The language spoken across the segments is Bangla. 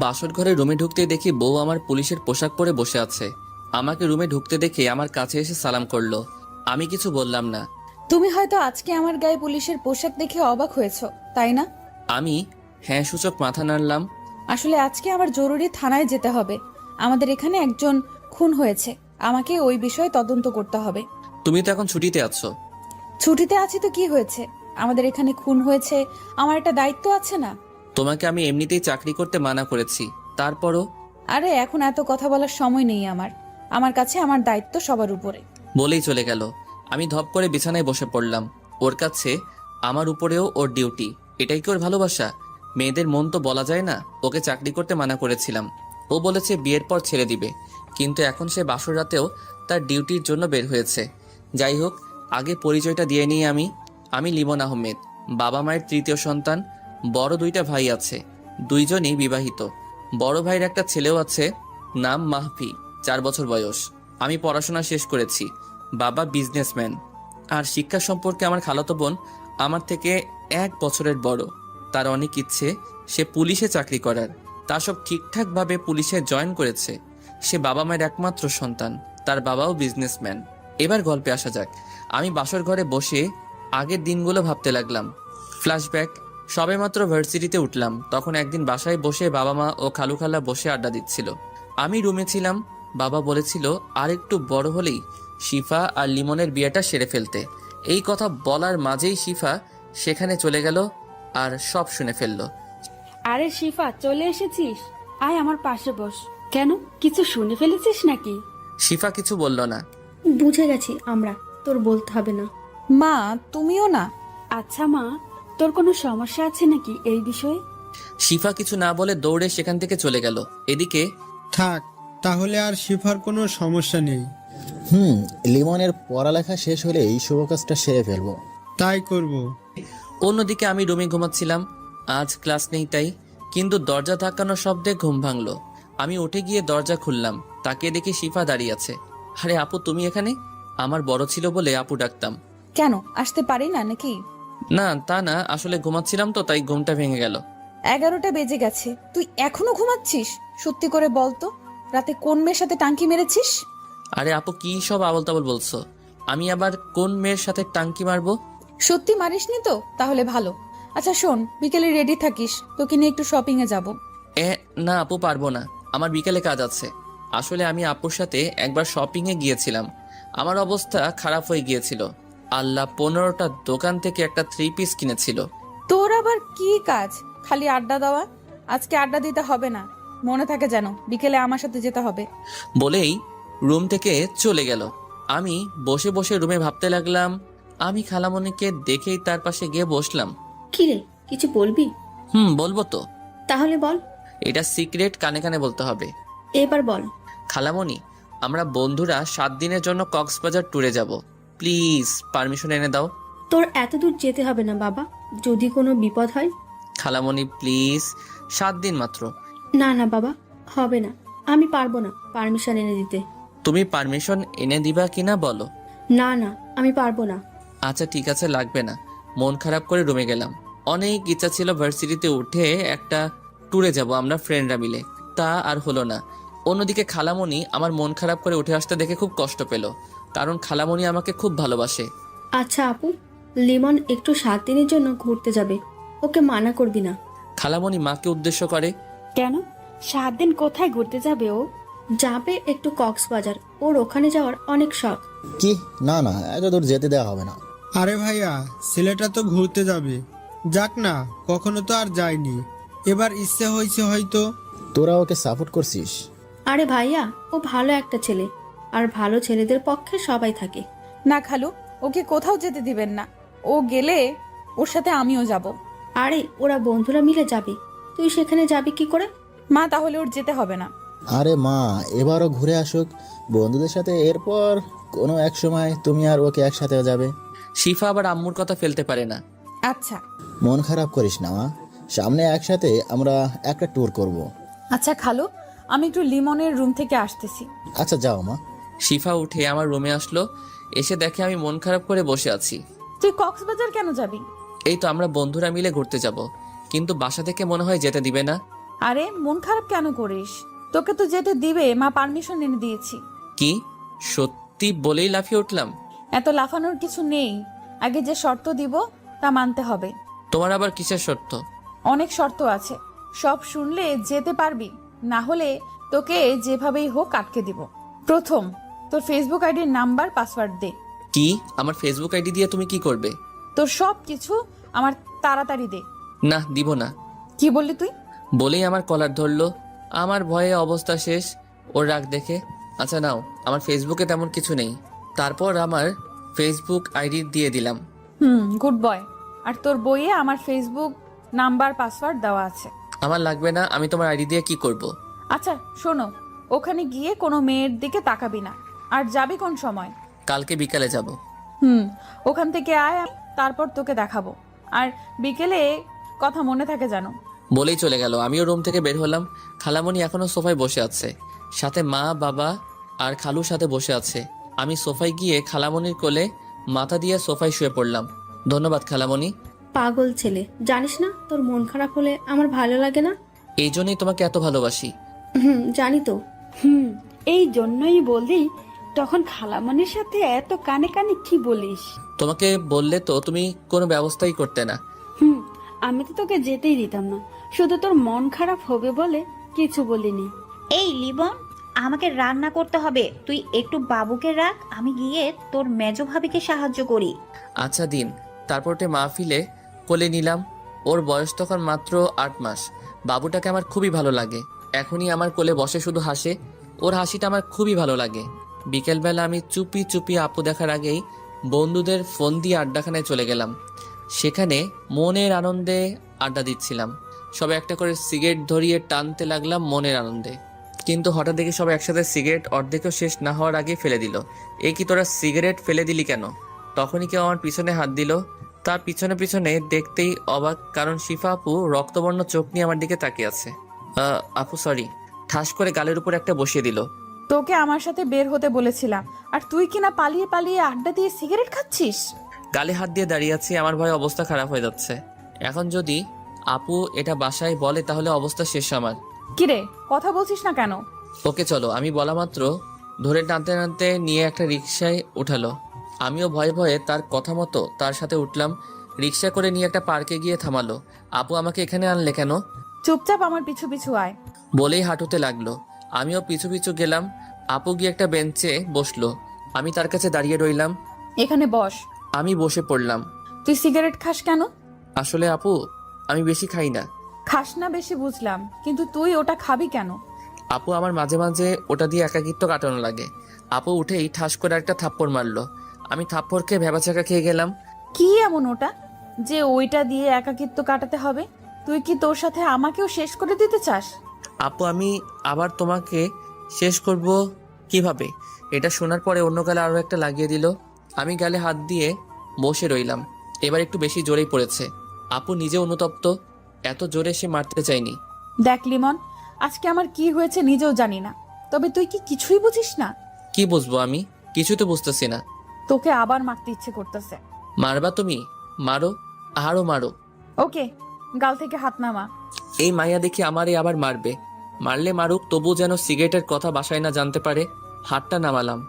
বাসর ঘরে রুমে ঢুকতেই দেখি বউ আমার পুলিশের পোশাক পরে বসে আছে। আমাকে রুমে ঢুকতে দেখে আমার কাছে এসে সালাম করলো। আমি কিছু বললাম না। তুমি হয়তো আজকে আমার গায়ে পুলিশের পোশাক দেখে অবাক হয়েছো, তাই না? আমি হ্যাঁ সূচক মাথা নাড়লাম। আসলে আজকে আমার জরুরি থানায় যেতে হবে। আমাদের এখানে একজন খুন হয়েছে, আমাকে ওই বিষয়ে তদন্ত করতে হবে। তুমি তো এখন ছুটিতে আছো। ছুটিতে আছি তো কি হয়েছে? আমাদের এখানে খুন হয়েছে, আমার একটা দায়িত্ব আছে না? তোমাকে আমি এমনিতেই চাকরি করতে মানা করেছি, তারপরও। আরে এখন এত কথা বলার সময় নেই আমার। আমার কাছে আমার দায়িত্ব সবার উপরে। বলেই চলে গেল। আমি ধপ করে বিছানায় বসে পড়লাম। ওর কাছে আমার উপরেও ওর ডিউটি। এটাই কি ওর ভালোবাসা? মেয়েদের মন তো বলা যায় না। ওকে চাকরি করতে মানা করেছিলাম, ও বলেছে বিয়ের পর ছেড়ে দিবে, কিন্তু এখন সে বাসর রাতেও তার ডিউটির জন্য বের হয়েছে। যাই হোক, আগে পরিচয়টা দিয়ে নিই। আমি লিমন আহমেদ, বাবা মায়ের তৃতীয় সন্তান। বড় দুইটা ভাই আছে, দুইজনই বিবাহিত। বড় ভাইয়ের একটা ছেলেও আছে, নাম মাহফি, 4 বছর বয়স। আমি পড়াশোনা শেষ করেছি, বাবা বিজনেসম্যান। আর শিক্ষা সম্পর্কে আমার খালাতো বোন আমার থেকে 1 বছরের বড়। তার অনেক ইচ্ছে সে পুলিশে চাকরি করার। তা সব ঠিকঠাকভাবে পুলিশে জয়েন করেছে। সে বাবা মায়ের একমাত্র সন্তান, তার বাবাও বিজনেসম্যান। এবার গল্পে আসা যাক। আমি বাসর ঘরে বসে আগের দিনগুলো ভাবতে লাগলাম। ফ্ল্যাশব্যাক। সবেমাত্র ভার্সিটিতে উঠলাম, তখন একদিন বাসায় বসে বাবা মা ও খালু খালা বসে আড্ডা দিচ্ছিল। আমি রুমে ছিলাম। বাবা বলেছিল আর একটু বড় হলেই শিফা আর লিমনের বিয়েটা সেরে ফেলতে। এই কথা বলার মাঝেই শিফা সেখানে চলে গেল আর সব শুনে ফেলল। আরে শিফা, চলে এসেছিস? আয় আমার পাশে বস। কেন, কিছু শুনে ফেলেছিস নাকি? শিফা কিছু বলল না। বুঝে গেছি আমরা, তোর বলতে হবে না। মা, তুমিও না? আচ্ছা মা, তোর কোনো সমস্যা আছে নাকি এই বিষয়ে? শিফা কিছু না বলে দৌড়ে সেখান থেকে চলে গেল। এদিকে থাক, তাহলে আর শিফার কোনো সমস্যা নেই। লিমনের পড়ালেখা শেষ হলে এই শুভ কাজটা সেরে ফেলবো। তাই করব। অন্যদিকে আমি রুমে ঘুমাচ্ছিলাম। আজ ক্লাস নেই তাই, কিন্তু দরজা ধাক্কানোর শব্দে ঘুম ভাঙলো। আমি উঠে গিয়ে দরজা খুললাম, তাকে দেখি শিফা দাঁড়িয়ে আছে। আরে আপু, তুমি এখানে? আমার বড় ছিল বলে আপু ডাকতাম। কেন, আসতে পারি না নাকি? না তা না, আসলে ঘুমাচ্ছিলাম তো তাই ঘুমটা ভেঙে গেল। 11টা বেজে গেছে, তুই এখনো ঘুমাচ্ছিস? সত্যি করে বল তো, রাতে কোন মেয়ের সাথে টাঙ্কি মেরেছিস? আরে আপু, কি সব আবল তাবল বলছো? আমি আবার কোন মেয়ের সাথে টাঙ্কি মারবো? সত্যি মারিসনি তো? তাহলে ভালো। আচ্ছা শোন, বিকেলে রেডি থাকিস, তোকে নিয়ে একটু শপিং এ যাব। না আপু, পারবো না, আমার বিকেলে কাজ আছে। আসলে আমি আপুর সাথে একবার শপিংয়ে গিয়েছিলাম, আমার অবস্থা খারাপ হয়ে গিয়েছিল। আল্লাহ, 15টা দোকান থেকে একটা 3 পিস কিনেছিল। তোর আবার কি কাজ? খালি আড্ডা দেওয়া? আজকে আড্ডা দিতে হবে না, মনে থাকে যেন বিকেলে আমার সাথে যেতে হবে। বলেই রুম থেকে চলে গেল। আমি বসে বসে রুমে ভাবতে লাগলাম। আমি খালামণিকে দেখেই তার পাশে গিয়ে বসলাম। কি রে, কিছু বলবি? বলবো তো। তাহলে বল। এটা সিক্রেট, কানে কানে বলতে হবে। এবার বল। খালামণি, আমরা বন্ধুরা 7 দিনের জন্য কক্সবাজার ট্যুরে যাব। প্লিজ পারমিশন এনে দাও। তোর এত দূর যেতে হবে না বাবা, যদি কোনো বিপদ হয়। খালামণি প্লিজ, 7 দিন মাত্র। না না বাবা, হবে না, আমি পারবো না পারমিশন এনে দিতে। তুমি পারমিশন এনে দিবা কিনা বলো। না না, আমি পারবো না। আচ্ছা ঠিক আছে, লাগবে না। মন খারাপ করে রুমে গেলাম। অনেক ইচ্ছা ছিল ভার্সিটিতে উঠে একটা ট্যুরে যাব আমরা ফ্রেন্ডরা মিলে, তা আর হলো না। অন্যদিকে খালামণি আমার মন খারাপ করে উঠে আসতে দেখে খুব কষ্ট পেল, কারণ খালামণি আমাকে খুব ভালোবাসে। আচ্ছা আপু, লিমন একটু 7 দিনের জন্য ঘুরতে যাবে, ওকে মানা করবি না। খালামণি মাকে উদ্দেশ্য করে। কেন, 7 দিন কোথায় ঘুরতে যাবে ও? যাবে একটু কক্সবাজার, ওর ওখানে যাওয়ার অনেক শখ। কি? না না, এত দূর যেতে দেওয়া হবে না। আরে ভাইয়া, ছেলেটা তো ঘুরতে যাবে, যাক না, কখনো তো আর যায়নি, এবার ইচ্ছে হয়েছে হয়তো। তোরা ওকে সাপোর্ট করছিস? আরে ভাইয়া, ও ভালো একটা ছেলে, আর ভালো ছেলেদের পক্ষে সবাই থাকে। না খালু, ওকে কোথাও যেতে দিবেন না। ও গেলে ওর সাথে আমিও যাব। আরে ওরা বন্ধুরা মিলে যাবে, তুই সেখানে যাবি কি করে? মা, তাহলে ওর যেতে হবে না। আরে মা, এবারও ঘুরে আসুক বন্ধুদের সাথে, এরপর কোনো এক সময় তুমি আর ওকে একসাথে যাবে। শিফা আবার আম্মুর কথা ফেলতে পারে না। আচ্ছা মন খারাপ করিস না মা, সামনে একসাথে আমরা একটা ট্যুর করব। আচ্ছা খালু, আমি একটু লিমনের রুম থেকে আসতেছি। আচ্ছা যাও মা। শিফা উঠে আমার রুমে আসলো, এসে দেখে আমি মন খারাপ করে বসে আছি। তুই কক্সবাজার কেন যাবি? এই তো আমরা বন্ধুরা মিলে ঘুরতে যাব, কিন্তু বাসা থেকে মনে হয় যেতে দিবে না। আরে মন খারাপ কেন করিস? তোকে তো যেতে দিবে, মা পারমিশন এনে দিয়েছি। কি সত্যি বলেই লাফিয়ে উঠলাম। এত লাফানোর কিছু নেই, আগে যে শর্ত দিব তা মানতে হবে। তোমার আবার কিসের শর্ত? অনেক শর্ত আছে, সব শুনলে যেতে পারবি, না হলে তোকে যেভাবেই হোক আটকে দিব। প্রথম, তোর ফেসবুক আইডির নাম্বার পাসওয়ার্ড দে। কি? আমার ফেসবুক আইডি দিয়ে তুমি কি করবে? তোর সব কিছু আমার তাড়াতাড়ি দে। না, দিব না। কি বললি তুই? বলেই আমার কলার ধরলো। আমার ভয়ে অবস্থা শেষ ওর রাগ দেখে। আচ্ছা নাও, আমার ফেসবুকে তেমন কিছু নেই। তারপর আমার ফেসবুক আইডি দিয়ে দিলাম। Good boy. আর তোর বইয়ে আমার ফেসবুক নাম্বার পাসওয়ার্ড দেওয়া আছে। আমার লাগবে না, আমি তোমার আইডি দিয়ে কি করব? আচ্ছা শোনো, ওখানে গিয়ে কোনো মেয়ের দিকে তাকাবি না। আর যাবি কোন সময়? কালকে বিকালে যাব। ওখান থেকে আয়, তারপর তোকে দেখাবো। আর বিকেলে কথা মনে থাকে জানো। বলেই চলে গেল। আমিও রুম থেকে বের হলাম। খালামণি এখনো সোফায় বসে আছে, সাথে মা, বাবা আর খালুর সাথে বসে আছে। আমি সোফায় গিয়ে খালামণির কোলে মাথা দিয়ে সোফায় শুয়ে পড়লাম। ধন্যবাদ খালামণি। পাগল ছেলে, জানিস না তোর মন খারাপ হলে আমার ভালো লাগে না? এই জন্যই তোমাকে এত ভালোবাসি। জানি তো। এই জন্যই বলি, তখন খালামণির সাথে এত কানে কানে কি বলিস? তোমাকে বললে তো তুমি কোনো ব্যবস্থাই করতে না। আমি তো তোকে যেতেই দিতাম না, শুধু তোর মন খারাপ হবে বলে কিছু বলিনি। এই লিবন, আমাকে রান্না করতে হবে, তুই একটু বাবুকে রাখ, আমি গিয়ে তোর মেজো ভাবিকে সাহায্য করি। আচ্ছা দিন। তারপরতে মাহফিলে কোলে নিলাম। ওর বয়স তখন মাত্র 8 মাস। বাবুটাকে আমার খুবই ভালো লাগে। এখনই আমার কোলে বসে শুধু হাসে। ওর হাসিটা আমার খুবই ভালো লাগে। বিকেলবেলা আমি চুপি চুপি আপু দেখার আগেই বন্ধুদের ফোন দিয়ে আড্ডাখানায় চলে গেলাম। সেখানে মনের আনন্দে আড্ডা দিচ্ছিলাম। সবাই একটা করে সিগারেট ধরিয়ে টানতে লাগলাম মনের আনন্দে। কিন্তু হঠাৎ দেখি সবাই একসাথে সিগারেট অর্ধেকও শেষ না হওয়ার আগেই ফেলে দিল। এই কি তোরা সিগারেট ফেলে দিলি কেন? তখনই কেউ আমার পিছনে হাত দিল। তার পিছনে পিছনে দেখতেই অবাক, কারণ শিফা আপু রক্তবর্ণ চোখ নিয়ে আমার দিকে তাকিয়ে আছে। আপু সরি, ঠাস করে গালের উপর একটা বসিয়ে দিল। তোকে আমার সাথে বের হতে বলেছিলাম, আর তুই কিনা পালিয়ে পালিয়ে আড্ডা দিয়ে সিগারেট খাচ্ছিস। গালে হাত দিয়ে দাঁড়িয়ে আছি, আমার ভয়ে অবস্থা খারাপ হয়ে যাচ্ছে। এখন যদি আপু এটা বাসায় বলে তাহলে অবস্থা শেষ আমার। কিরে, কথা বলছিস না কেন? ওকে চলো, আমি বলা মাত্র ধরে টানতে টানতে নিয়ে একটা রিক্সায় উঠালো। আমিও ভয়ে ভয়ে তার কথা মতো তার সাথে উঠলাম। রিক্সা করে নিয়ে একটা পার্কে গিয়ে থামালো। আপু আমাকে এখানে আনলে কেন? চুপচাপ আমার পিছু পিছু আয়। বলেই হাঁটুতে লাগলো। আমিও পিছু পিছু গেলাম। আপু গিয়ে একটা বেঞ্চে বসলো। আমি তার কাছে দাঁড়িয়ে রইলাম। এখানে বস। আমি বসে পড়লাম। তুই সিগারেট খাস কেন? আসলে আপু আমি বেশি খাই না। খাস না বেশি বুঝলাম, কিন্তু তুই ওটা খাবি কেন? আপু আমার মাঝে মাঝে ওটা দিয়ে একাকিত্ব কাটানো লাগে। আপু উঠেই ঠাস করে একটা থাপ্পড় মারলো। আমি থাপ্পড় খেয়ে ভেবাচাকা খেয়ে গেলাম। কি এমন ওটা যে ওইটা দিয়ে একাকিত্ব কাটাতে হবে? তুই কি তোর সাথে আমাকেও শেষ করে দিতে চাস? আপু আমি আবার তোমাকে শেষ করব কিভাবে? এটা শোনার পরে অন্য গালে আরও একটা লাগিয়ে দিল। আমি গালে হাত দিয়ে বসে রইলাম। এবার একটু বেশি জোরেই পড়েছে। আপু নিজে অনুতপ্ত, এত জোরে সে মারতে চাইনি। দেখ লিমন, আজকে আমার কি হয়েছে নিজেও জানি না, তবে তুই কি কিছুই বুঝিস না? কি বুঝবো আমি? কিছুই তো বুঝতেছি না। তোকে আবার মারতে ইচ্ছে করতেছে। মারবা তুমি? মারো, আরও মারো। ওকে, গাল থেকে হাত নামা। এই মাইয়া দেখি আমারে আবার মারবে। মারলে মারুক, তবু যেন সিগারেটের কথা বাসায় না জানতে পারে। হাতটা নামালাম।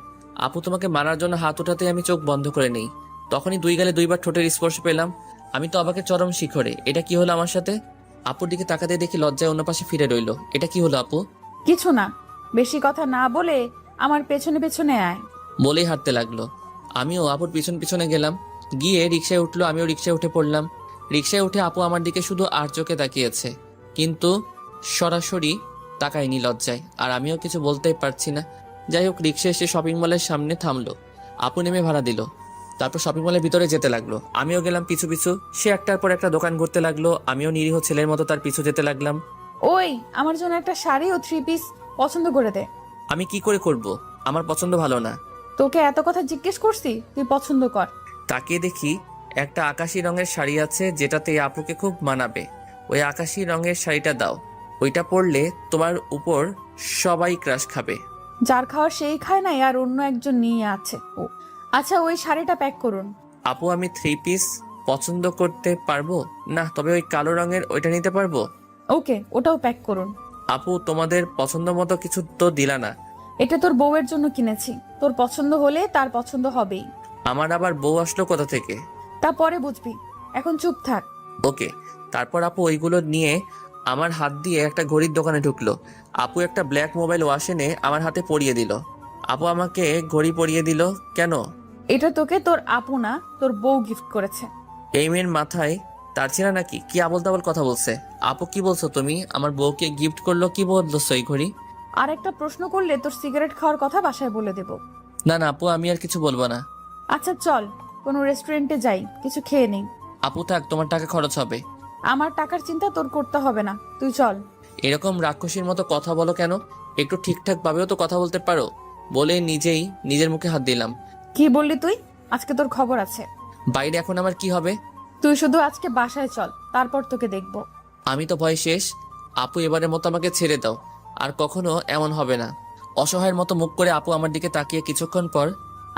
আপু তোমাকে মারার জন্য হাত উঠাতে আমি চোখ বন্ধ করে নেই। তখনই 2 গালে 2বার ঠোঁটের স্পর্শ পেলাম। আমি তো অবাকে চরম শিখরে। এটা কি হলো আমার সাথে? আপুর দিকে তাকাতে দেখি লজ্জায় অন্য পাশে ফিরে রইল। এটা কি হলো আপু? কিছু না, বেশি কথা না বলে আমার পেছনে পেছনে আয়। বলেই হাঁটতে লাগলো। আমিও আপুর পিছন পিছনে গেলাম। গিয়ে রিক্সায় উঠলো, আমিও রিক্সায় উঠে পড়লাম। রিক্সায় উঠে আপু আমার দিকে শুধু আর চোখে তাকিয়েছে, কিন্তু সরাসরি তাকায়নি লজ্জায়। আর আমিও কিছু বলতেই পারছি না। যাই হোক, রিক্সা এসে শপিং মলের সামনে থামলো। আপু নেমে ভাড়া দিল। তারপর শপিং মলের ভিতরে যেতে লাগলো। আমিও গেলাম পিছু পিছু। সে একটার পর একটা দোকান ঘুরতে লাগলো। আমিও নিরীহ ছেলের মতো তার পিছু যেতে লাগলাম। ওই, আমার জন্য একটা শাড়ি ও 3 পিস পছন্দ করে দে। আমি কি করে করব? আমার পছন্দ ভালো না। তোকে এত কথা জিজ্ঞেস করছি, তুই পছন্দ কর। তাকিয়ে দেখি একটা আকাশি রঙের শাড়ি আছে, যেটাতে এই আপুকে খুব মানাবে। ওই আকাশি রঙের শাড়িটা দাও। ওইটা পরলে তোমার উপর সবাই ক্রাশ খাবে। যার খাওয়ার সেই খায় না, আর অন্য একজন নিয়ে আছে ও। আচ্ছা, ওই শাড়িটা প্যাক করুন। আপু আমি 3 পিস পছন্দ করতে পারবো না, তবে ওই কালো রঙের ওইটা নিতে পারবো। ওকে, ওটাও প্যাক করুন। আপু তোমাদের পছন্দ মতো কিছু তো দিলা না। এটা তোর বউয়ের জন্য কিনেছি, তোর পছন্দ হলে তার পছন্দ হবেই। আমার আবার বউ আসলো কোথা থেকে? তা পরে বুঝবি, এখন চুপ থাক। ওকে। তারপর আপু ওইগুলো নিয়ে আমার হাত দিয়ে একটা ঘড়ির দোকানে ঢুকলো। আপু একটা ব্ল্যাক মোবাইল ওয়াশ এনে আমার হাতে পরিয়ে দিল। আপু আমাকে ঘড়ি পরিয়ে দিল কেন? এটা তোকে তোর আপু না, তোর বউ গিফট করেছে। এই মেয়ের মাথায় তার ছিল নাকি? কি আবল তাবল কথা বলছে। আপু কি বলছো তুমি? আমার বউকে গিফট করলো? কি বলছো এই ঘড়ি? আর একটা প্রশ্ন করলে তোর সিগারেট খাওয়ার কথা বাসায় বলে দেব। না না আপু, আমি আর কিছু বলবো না। আচ্ছা চল, কোনো রেস্টুরেন্টে যাই, কিছু খেয়ে নেই। আপু থাক, তোমার টাকা খরচ হবে। আমার টাকার চিন্তা তোর করতে হবে না, তুই চল। এরকম রাক্ষসীর মতো কথা বলো কেন? একটু ঠিকঠাক ভাবেও তো কথা বলতে পারো। বলে নিজেই নিজের মুখে হাত দিলাম। কি বললি তুই? আজকে তোর খবর আছে। বাইরে এখন আমার কি হবে? তুই শুধু আজকে বাসায় চল, তারপর তোকে দেখবো। আমি তো ভয় শেষ। আপু এবারের মতো আমাকে ছেড়ে দাও, আর কখনো এমন হবে না। অসহায়ের মতো মুখ করে আপু আমার দিকে তাকিয়ে কিছুক্ষণ পর,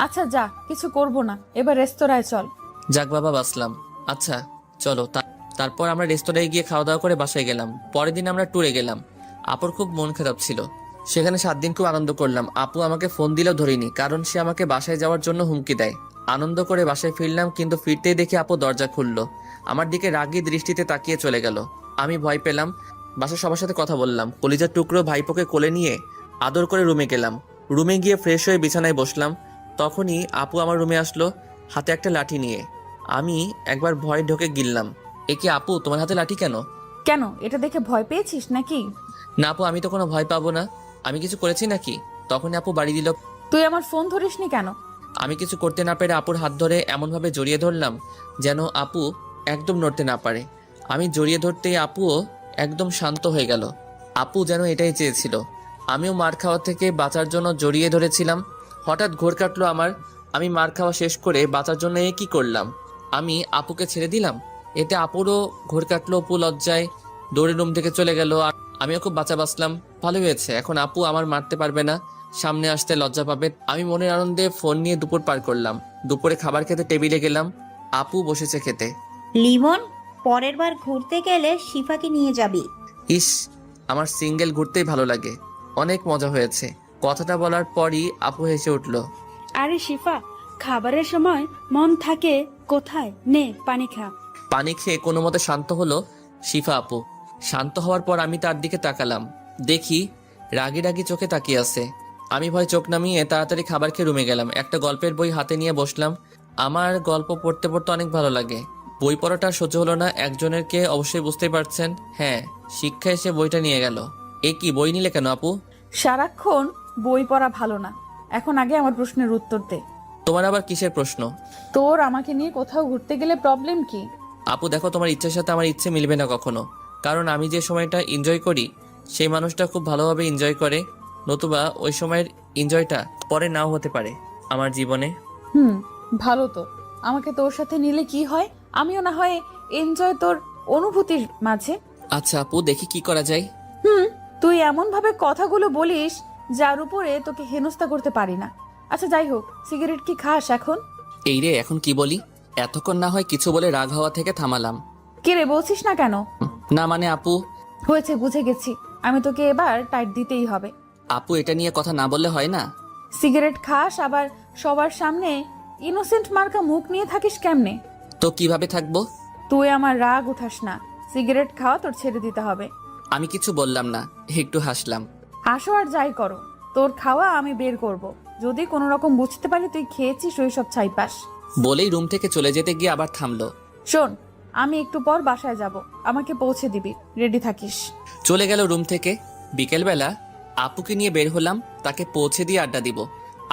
আচ্ছা যা, কিছু করবো না, এবার রেস্তোরাঁয় চল। যাক বাবা বাসলাম। আচ্ছা চলো। তারপর আমরা রেস্তোরাঁয় গিয়ে খাওয়া দাওয়া করে বাসায় গেলাম। পরের দিন আমরা ট্যুরে গেলাম। আপুর খুব মন খারাপ ছিল। সেখানে 7 দিন খুব আনন্দ করলাম। আপু আমাকে ফোন দিলেও ধরিনি, কারণ সে আমাকে বাসায় যাওয়ার জন্য হুমকি দেয়। আনন্দ করে বাসায় ফিরলাম, কিন্তু ফিরতেই দেখি আপু দরজা খুললো। আমার দিকে রাগী দৃষ্টিতে তাকিয়ে চলে গেল। আমি ভয় পেলাম। বাসার সবার সাথে কথা বললাম। কলিজার টুকরো ভাইপোকে কোলে নিয়ে আদর করে রুমে গেলাম। রুমে গিয়ে ফ্রেশ হয়ে বিছানায় বসলাম। তখনই আপু আমার রুমে আসলো, হাতে একটা লাঠি নিয়ে। আমি একবার ভয় ঢোকে গিললাম, এ কি আপু, তোমার হাতে লাঠি কেন? কেন, এটা দেখে ভয় পেয়েছিস নাকি? না আপু, আমি তো কোনো ভয় পাবো না। আমি কিছু করেছি নাকি? তখনই আপু বাড়ি দিল। তুই আমার ফোন ধরিসনি কেন? আমি কিছু করতে না পেরে আপুর হাত ধরে এমনভাবে জড়িয়ে ধরলাম যেন আপু একদম নড়তে না পারে। আমি জড়িয়ে ধরতেই আপুও একদম শান্ত হয়ে গেল। আপু যেন এটাই চেয়েছিল। আমিও মার খাওয়া থেকে বাঁচার জন্য জড়িয়ে ধরেছিলাম। হঠাৎ ঘোর কাটলো আমার। আমি মার খাওয়া শেষ করে বাঁচার জন্য কি করলাম? আমি আপুকে ছেড়ে দিলাম। এতে আপুরও ঘোর কাটলো। অপু লজ্জায় দৌড়ে রুম থেকে চলে গেল। আর আমিও খুব বাঁচা বাঁচলাম। ভালো হয়েছে, এখন আপু আমার মারতে পারবে না, সামনে আসতে লজ্জা পাবে। আমি মনের আনন্দে ফোন নিয়ে দুপুর পার করলাম। দুপুরে খাবার খেতে টেবিলে গেলাম। আপু বসেছে খেতে। লিমন, পরের বার ঘুরতে গেলে শিফাকে নিয়ে যাবি। ইস, আমার সিঙ্গেল ঘুরতেই ভালো লাগে। অনেক মজা হয়েছে। কথাটা বলার পরই আপু হেসে উঠল। আরে শিফা, খাবারের সময় মন থাকে কোথায়? নে পানি খা। পানি খেয়ে কোনো মতে শান্ত হলো শিফা আপু। শান্ত হওয়ার পর আমি তার দিকে তাকালাম। দেখি রাগি রাগি চোখে তাকিয়ে আছে। আমি ভয় চোখ নামিয়ে তাড়াতাড়ি খাবার খেয়ে রুমে গেলাম। একটা গল্পের বই হাতে নিয়ে বসলাম। আমার গল্প পড়তে পড়তে অনেক ভালো লাগে। বই পড়াটা সহ্য হলো না একজনেরকে, অবশ্যই বুঝতেই পারছেন। হ্যাঁ, শিক্ষা এসে বইটা নিয়ে গেল। এ কি, বই নিলে কেন আপু? সারাক্ষণ বই পড়া ভালো না, এখন আগে আমার প্রশ্নের উত্তর দে। তোমার আবার কিসের প্রশ্ন? তোর আমাকে নিয়ে কোথাও ঘুরতে গেলে প্রবলেম কি? আপু দেখো, তোমার ইচ্ছের সাথে আমার ইচ্ছে মিলবে না কখনো। কারণ আমি যে সময়টা এনজয় করি সেই মানুষটা খুব ভালোভাবে এনজয় করে, নতুবা ওই সময়ের এনজয়টা পরে নাও হতে পারে আমার জীবনে। ভালো তো, আমাকে তোর সাথে নিলে কি হয়, আমিও না হয় এনজয় তোর অনুভূতির মাঝে। আচ্ছা আপু, দেখি কি করা যায়। তুই এমন ভাবে কথাগুলো বলিস যার উপরে তোকে হেনস্থা করতে পারি না। আচ্ছা যাই হোক, সিগারেট কি খাস এখন? এই রে, এখন কি বলি? এতক্ষণ না হয় কিছু বলে রাগ হওয়া থেকে থামালাম। কে রে, বলছিস না কেন? না মানে আপু। হয়েছে, বুঝে গেছি, আমি তোকে এবার টাইট দিতেই হবে। আপু এটা নিয়ে কথা না বললে হয় না? সিগারেট খাস, আবার সবার সামনে ইনোসেন্ট মার্কা মুখ নিয়ে থাকিস কেমনে? তো কিভাবে থাকবো? তুই আমার রাগ উঠাস না, সিগারেট খাওয়া তোর ছেড়ে দিতে হবে। আমি কিছু বললাম না, একটু হাসলাম। হাসো আর যাই করো, তোর খাওয়া আমি বের করব। যদি কোনো রকম বুঝতে পারি তুই খেয়েছিস ওই সব ছাইপাস। বলেই রুম থেকে চলে যেতে গিয়ে আবার থামলো। শোন, আমি একটু পর বাসায় যাব, আমাকে পৌঁছে দিবি, রেডি থাকিস। চলে গেল রুম থেকে। বিকেলবেলা আপুকে নিয়ে বের হলাম, তাকে পৌঁছে দিয়ে আড্ডা দিব।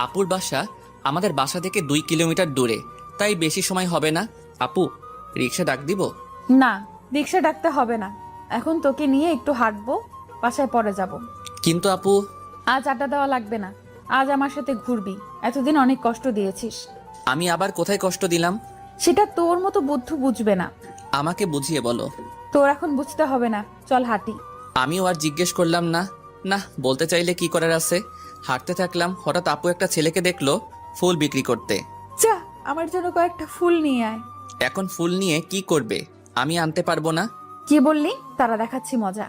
আপুর বাসা আমাদের বাসা থেকে 2 কিলোমিটার দূরে, তাই বেশি সময় হবে না। আপু, রিক্সা ডাক দিব? না, রিক্সা ডাকতে হবে না, এখন তোকে নিয়ে একটু হাঁটবো, বাসায় পরে যাব। কিন্তু আপু। আজ আড্ডা দেওয়া লাগবে না, আজ আমার সাথে ঘুরবি। এতদিন অনেক কষ্ট দিয়েছিস। আমি আবার কোথায় কষ্ট দিলাম? সেটা তোর মতো বুদ্ধু বুঝবে না। আমাকে বুঝিয়ে বলো। তোর এখন বুঝতে হবে না, চল হাঁটি। আমিও আর জিজ্ঞেস করলাম না। না, বলতে চাইলে কি করার আছে। হাঁটতে থাকলাম। হঠাৎ আপু একটা ছেলেকে দেখলো ফুল বিক্রি করতে। যা, আমার জন্য কয়েকটা ফুল নিয়ে আয়। এখন ফুল নিয়ে কি করবে? আমি আনতে পারবো না। কি বললি? তারা দেখাচ্ছি মজা।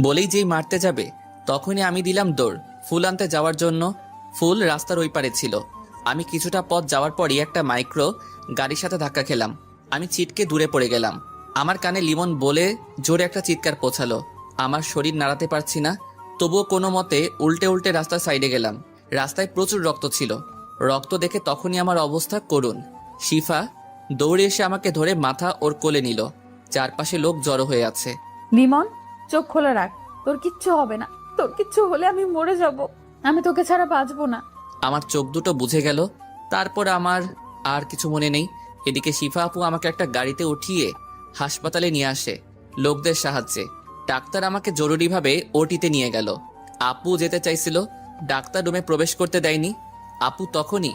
বলেই যেই মারতে যাবে তখনই আমি দিলাম দৌড় ফুল আনতে যাওয়ার জন্য। ফুল রাস্তার ওই পারে ছিল। আমি কিছুটা পথ যাওয়ার পরই একটা মাইক্রো গাড়ির সাথে ধাক্কা খেলাম। আমি ছিটকে দূরে পড়ে গেলাম। আমার কানে লিমন বলে জোরে একটা চিৎকার পৌঁছালো। আমার শরীর নাড়াতে পারছি না, তবুও কোনো মতে উল্টে উল্টে রাস্তার সাইডে গেলাম। রাস্তায় প্রচুর রক্ত ছিল। রক্ত দেখে তখনই আমার অবস্থা করুণ। শিফা দৌড়ে এসে আমাকে ধরে মাথা ওর কোলে নিল। চারপাশে লোক জড়ো হয়ে আছে। লিমন, চোখ খোলা রাখ, তোর কিচ্ছু হবে না। তোর কিচ্ছু হলে আমি মরে যাব। আমি তোকে ছাড়া বাঁচবো না। আমার চোখ দুটো বুঝে গেল। তারপর আমার আর কিছু মনে নেই। এদিকে শিফা আপু আমাকে একটা গাড়িতে উঠিয়ে হাসপাতালে নিয়ে আসে লোকদের সাহায্যে। ডাক্তার আমাকে জরুরিভাবে ওটিতে নিয়ে গেল। আপু যেতে চাইছিল, ডাক্তার রুমে প্রবেশ করতে দেয়নি। আপু তখনই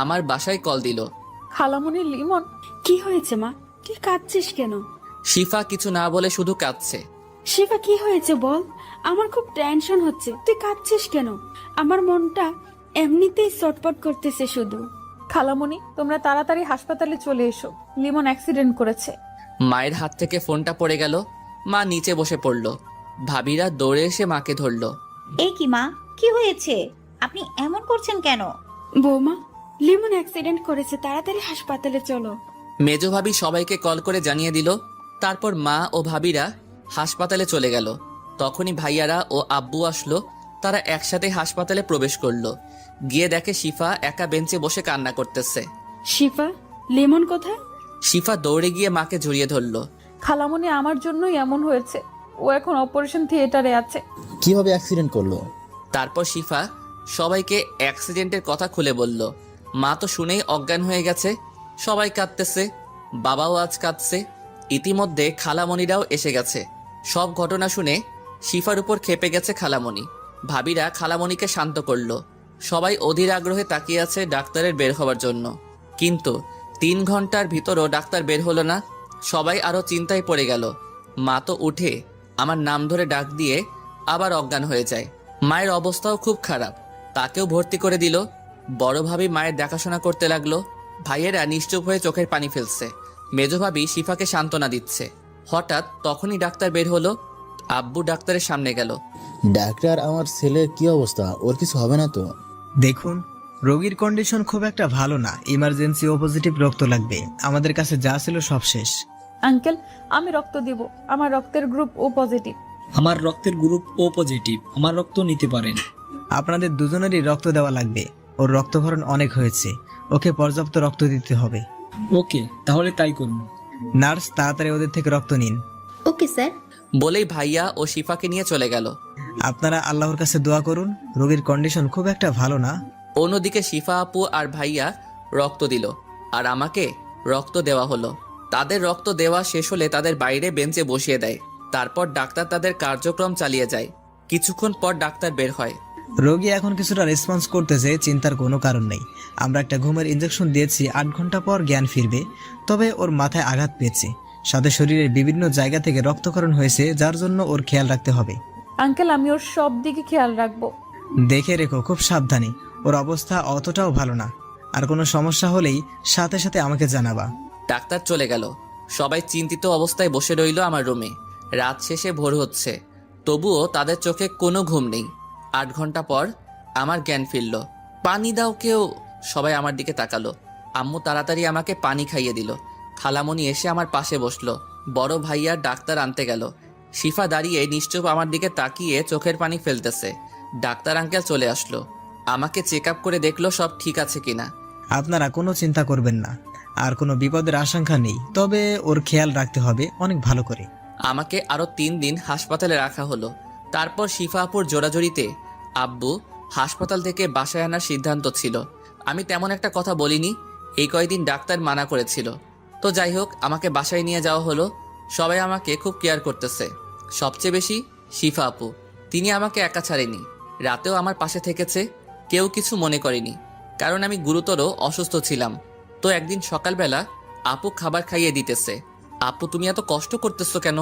আমার বাসায় কল দিল। খালামণি, লিমন। কি হয়েছে মা? তুই কাঁদছিস কেন? শিফা কিছু না বলে শুধু কাঁদছে। শিফা কি হয়েছে বল? আমার খুব টেনশন হচ্ছে। তুই কাঁদছিস কেন? আমার মনটা এমনিতেই চটপট করতেছে শুধু। খালামণি, তোমরা তাড়াতাড়ি হাসপাতালে চলে এসো। লিমন অ্যাক্সিডেন্ট করেছে। মায়ের হাত থেকে ফোনটা পড়ে গেল। মা নিচে বসে পড়ল। ভাবিরা দৌড়ে এসে মাকে ধরল। এই কি মা, কি হয়েছে? আপনি এমন করছেন কেন? বৌমা, লিমন অ্যাক্সিডেন্ট করেছে, তাড়াতাড়ি হাসপাতালে চলো। মেজো ভাবি সবাইকে কল করে জানিয়ে দিল। তারপর মা ও ভাবিরা হাসপাতালে চলে গেল। তখনই ভাইয়ারা ও আব্বু আসলো। তারা একসাথে হাসপাতালে প্রবেশ করলো। গিয়ে দেখে শিফা একা বেঞ্চে বসে কান্না করতেছে। শিফা, লিমন কোথায়? শিফা দৌড়ে গিয়ে মাকে জড়িয়ে ধরল। খালামণি, আমার জন্যই এমন হয়েছে। ও এখন অপারেশন থিয়েটারে আছে। কিভাবে অ্যাক্সিডেন্ট করলো? তারপর শিফা সবাইকে অ্যাক্সিডেন্টের কথা খুলে বলল। মা তো শুনেই অজ্ঞান হয়ে গেছে। সবাই কাঁদতেছে, বাবাও আজ কাঁদছে। ইতিমধ্যে খালামণিরাও এসে গেছে। সব ঘটনা শুনে শিফার উপর খেপে গেছে খালামণি। ভাবিরা খালামণিকে শান্ত করলো। সবাই অধীর আগ্রহে তাকিয়ে আছে ডাক্তারের বের হওয়ার জন্য। কিন্তু 3 ঘন্টার ভিতরও ডাক্তার বের হলো না। সবাই আরো চিন্তায় পড়ে গেল। মা তো উঠে আমার নাম ধরে ডাক দিয়ে আবার অজ্ঞান হয়ে যায়। মায়ের অবস্থাও খুব খারাপ, তাকেও ভর্তি করে দিল। বড় ভাবি মায়ের দেখাশোনা করতে লাগলো। ভাইয়েরা নিশ্চুপ হয়ে চোখের পানি ফেলছে। মেজো ভাবি শিফাকে সান্ত্বনা দিচ্ছে। হঠাৎ তখনই ডাক্তার বের হলো। আব্বু ডাক্তারের সামনে গেল। ডাক্তার, আমার ছেলের কি অবস্থা? ওর কিছু হবে না তো? দেখুন, রোগীর কন্ডিশন খুব একটা ভালো না। ইমার্জেন্সি ও পজিটিভ রক্ত লাগবে। আমাদের কাছে যা ছিল সব শেষ। আঙ্কেল, আমি রক্ত দিব। আমার রক্তের গ্রুপ ও পজিটিভ। আমার রক্তের গ্রুপ ও পজিটিভ। আমার রক্ত নিতে পারেন। আপনাদের দুজনেরই রক্ত দেওয়া লাগবে। ওর রক্তক্ষরণ অনেক হয়েছে। ওকে পর্যাপ্ত রক্ত দিতে হবে। ওকে, তাহলে তাই করুন। নার্স, তাড়াতাড়ি ওদের থেকে রক্ত নিন। Okay sir. বলেই ভাইয়া ও শিফাকে নিয়ে চলে গেল। আপনারা আল্লাহর কাছে দোয়া করুন। রোগীর কন্ডিশন খুব একটা ভালো না। অন্যদিকে শিফা আপু আর ভাইয়া রক্ত দিল, আর আমাকে রক্ত দেওয়া হলো। তাদের রক্ত দেওয়া শেষ হলে তাদের বাইরে বেঞ্চে বসিয়ে দেয়। তারপর ডাক্তার তাদের কার্যক্রম চালিয়ে যায়। কিছুক্ষণ পর ডাক্তার বের হয়। রোগী এখন কিছুটা রেসপন্স করতেছে, চিন্তার কোনো কারণ নেই। আমরা একটা ঘুমের ইনজেকশন দিয়েছি, 8 ঘন্টা পর জ্ঞান ফিরবে। তবে ওর মাথায় আঘাত পেয়েছে, সাথে শরীরের বিভিন্ন জায়গা থেকে রক্তক্ষরণ হয়েছে, যার জন্য ওর খেয়াল রাখতে হবে। আঙ্কেল, আমি ওর সব দিকে খেয়াল রাখবো। দেখে রেখো, খুব সাবধানে। ওর অবস্থা অতটাও ভালো না। আর কোনো সমস্যা হলেই সাথে সাথে আমাকে জানাবা। ডাক্তার চলে গেল। সবাই চিন্তিত অবস্থায় বসে রইল আমার রুমে। রাত শেষে ভোর হচ্ছে, তবুও তাদের চোখে কোনো ঘুম নেই। 8 ঘন্টা পর আমার জ্ঞান ফিরল। পানি দাও কেউ, সবাই আমার দিকে তাকালো। আম্মু তাড়াতাড়ি আমাকে পানি খাইয়ে দিল। খালামণি এসে আমার পাশে বসলো। বড় ভাইয়া ডাক্তার আনতে গেল। শিফা দাঁড়িয়ে নিশ্চুপ আমার দিকে তাকিয়ে চোখের পানি ফেলতেছে। ডাক্তার আঙ্কেল চলে আসলো। আমাকে চেক আপ করে দেখলো সব ঠিক আছে কিনা। আপনারা কোনো চিন্তা করবেন না, আর কোনো বিপদের আশঙ্কা নেই। তবে ওর খেয়াল রাখতে হবে অনেক ভালো করে। আমাকে আরো 3 দিন হাসপাতালে রাখা হলো। তারপর শিফা আপুর জোরাজোরিতে আব্বু হাসপাতাল থেকে বাসায় আনার সিদ্ধান্ত ছিল। আমি তেমন একটা কথা বলিনি। এই কয়েকদিন ডাক্তার মানা করেছিল। তো যাই হোক, আমাকে বাসায় নিয়ে যাওয়া হলো। সবাই আমাকে খুব কেয়ার করতেছে, সবচেয়ে বেশি শিফা আপু। তিনি আমাকে একা ছাড়েনি, রাতেও আমার পাশে থেকেছে। কেউ কিছু মনে করেনি, কারণ আমি গুরুতর অসুস্থ ছিলাম। তো একদিন সকালবেলা আপু খাবার খাইয়ে দিতেছে। আপু, তুমি এত কষ্ট করতেছো কেন?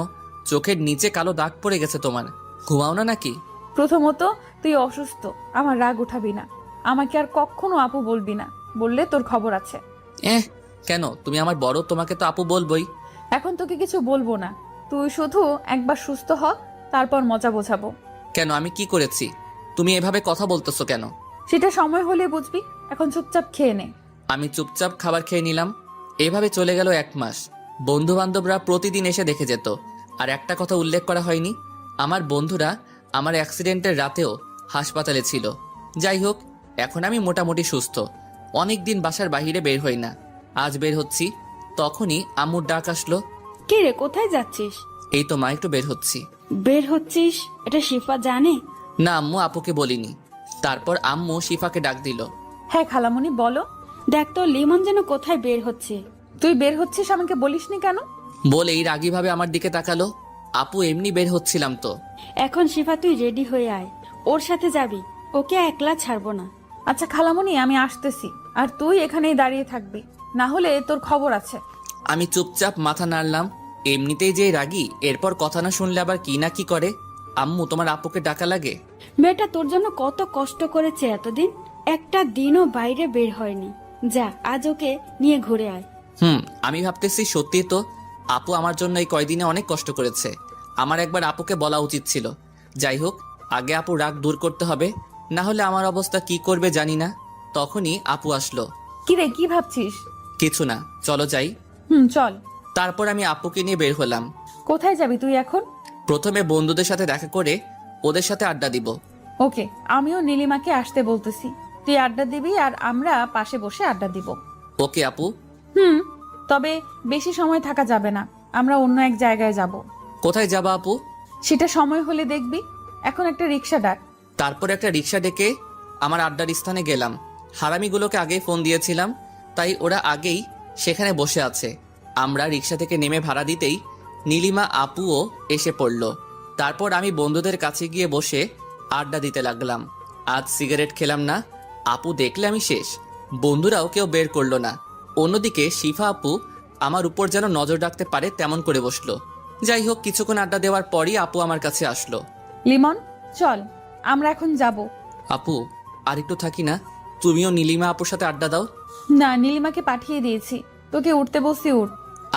চোখের নিচে কালো দাগ পড়ে গেছে তোমার, ঘুমাও না নাকি? প্রথমত, তুই অসুস্থ, আমার রাগ উঠাবি না। আমাকে আর কখনো আপু বলবি না, বললে তোর খবর আছে। কেন? তুমি আমার বড়, তোমাকে তো আপু বলবোই। এখন তোকে কিছু বলবো না। তুই শুধু একবার সুস্থ হ, তারপর মজা বোঝাবো। কেন, আমি কি করেছি? তুমি এভাবে কথা বলতেছো কেন? সেটা সময় হলে বুঝবি, এখন চুপচাপ খেয়ে নে। আমি চুপচাপ খাবার খেয়ে নিলাম। এভাবে চলে গেল 1 মাস। বন্ধু বান্ধবরা প্রতিদিন এসে দেখে যেত। আর একটা কথা উল্লেখ করা হয়নি, আমার বন্ধুরা আমার অ্যাক্সিডেন্টের রাতেও হাসপাতালে ছিল। যাই হোক, এখন আমি মোটামুটি সুস্থ। অনেক দিন বাসার বাইরে বের হই না। আজ বের হচ্ছি, তখনই আম্মুর ডাক আসলো। কে রে, কোথায় যাচ্ছিস? এই তো মা, একটু বের হচ্ছি। বের হচ্ছিস? এটা শিফা জানে? না আম্মু, আপুকে বলিনি। তারপর আম্মু শিফাকে ডাক দিল। হ্যাঁ খালামণি, বলো। দেখ তো লিমন যেন কোথায় বের হচ্ছে। তুই বের হচ্ছিস, আমাকে বলিসনি কেন? বলেই রাগীভাবে আমার দিকে তাকালো। আপু, এমনি বের হচ্ছিলাম তো। এখন শিফা তুই রেডি হয়ে আয়, ওর সাথে যাবি, ওকে একলা ছাড়বো না। আচ্ছা খালামণি, আমি আসতেছি, আর তুই এখানেই দাঁড়িয়ে থাকবি, না হলে তোর খবর আছে। আমি চুপচাপ মাথা নাড়লাম। এমনিতেই যে রাগী, এরপর কথা না শুনলে আবার কি না কি করে। আম্মু, তোমার আপুকে ডাকা লাগে? মেয়েটা তোর জন্য কত কষ্ট করেছে এতদিন, একটা দিনও বাইরে বের হয়নি। যা, আজ ওকে নিয়ে ঘুরে আয়। আমি ভাবতেছি সত্যি তো আপু আমার জন্য এই কয়দিনে অনেক কষ্ট করেছে। আমার একবার আপুকে বলা উচিত ছিল। যাই হোক, আগে আপু রাগ দূর করতে হবে, না হলে আমার অবস্থা কি করবে জানি না। তখনই আপু আসলো। কি রে, কি ভাবছিস? কিছু না, চলো যাই। চল। তারপর আমি আপুকে নিয়ে বের হলাম। কোথায় যাবি তুই এখন? প্রথমে বন্ধুদের সাথে দেখা করে ওদের সাথে আড্ডা দিব। ওকে, আমিও নীলিমাকে আসতে বলতেছি, তুই আড্ডা দিবি আর আমরা পাশে বসে আড্ডা দিব। ওকে আপু। তবে বেশি সময় থাকা যাবে না, আমরা অন্য এক জায়গায় যাব। কোথায় যাবা আপু? সেটা সময় হলে দেখবি, এখন একটা রিক্সা ডাক। তারপর একটা রিক্সা ডেকে আমার আড্ডার স্থানে গেলাম। হারামিগুলোকে আগেই ফোন দিয়েছিলাম, তাই ওরা আগেই সেখানে বসে আছে। আমরা রিক্সা থেকে নেমে ভাড়া দিতেই নীলিমা আপুও এসে পড়ল। তারপর আমি বন্ধুদের কাছে গিয়ে বসে আড্ডা দিতে লাগলাম। আজ সিগারেট খেলাম না। আপু দেখলে আমি শেষ। বন্ধুরাও কেউ বের করলো না। অন্যদিকে শিফা আপু আমার উপর যেন নজর রাখতে পারে তেমন করে বসলো। যাই হোক, কিছুক্ষণ আড্ডা দেওয়ার পরই আপু আমার কাছে আসলো। লিমন, চল, আমরা এখন যাব। আপু, আর একটু থাকি না? তুমিও নীলিমা আপুর সাথে আড্ডা দাও। না, নীলিমাকে পাঠিয়ে দিয়েছি, তোকে উঠতে বসছি, উঠ।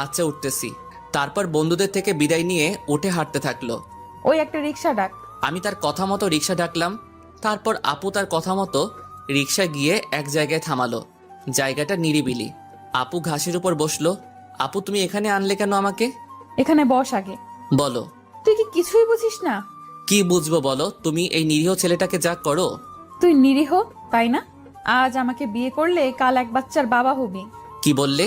আচ্ছা, উঠতেছি। তারপর বন্ধুদের থেকে বিদায় নিয়ে উঠে হাঁটতে থাকলো। ওই একটা রিক্সা ডাক। আমি তার কথা মতো রিক্সা ডাকলাম। তারপর আপু তার কথা মতো রিক্সা গিয়ে এক জায়গায় থামালো। জায়গাটা নিরিবিলি। আপু ঘাসের উপর বসলো। আপু, তুমি এখানে আনলে কেন আমাকে? এখানে বস আগে। বলো। তুই কি কিছুই বুঝিস না? কি বুঝবো বলো? তুমি এই নিরীহ ছেলেটাকে যা করো। তুই নিরীহ, তাই না? আজ আমাকে বিয়ে করলে কাল এক বাচ্চার বাবা হবি। কি বললে?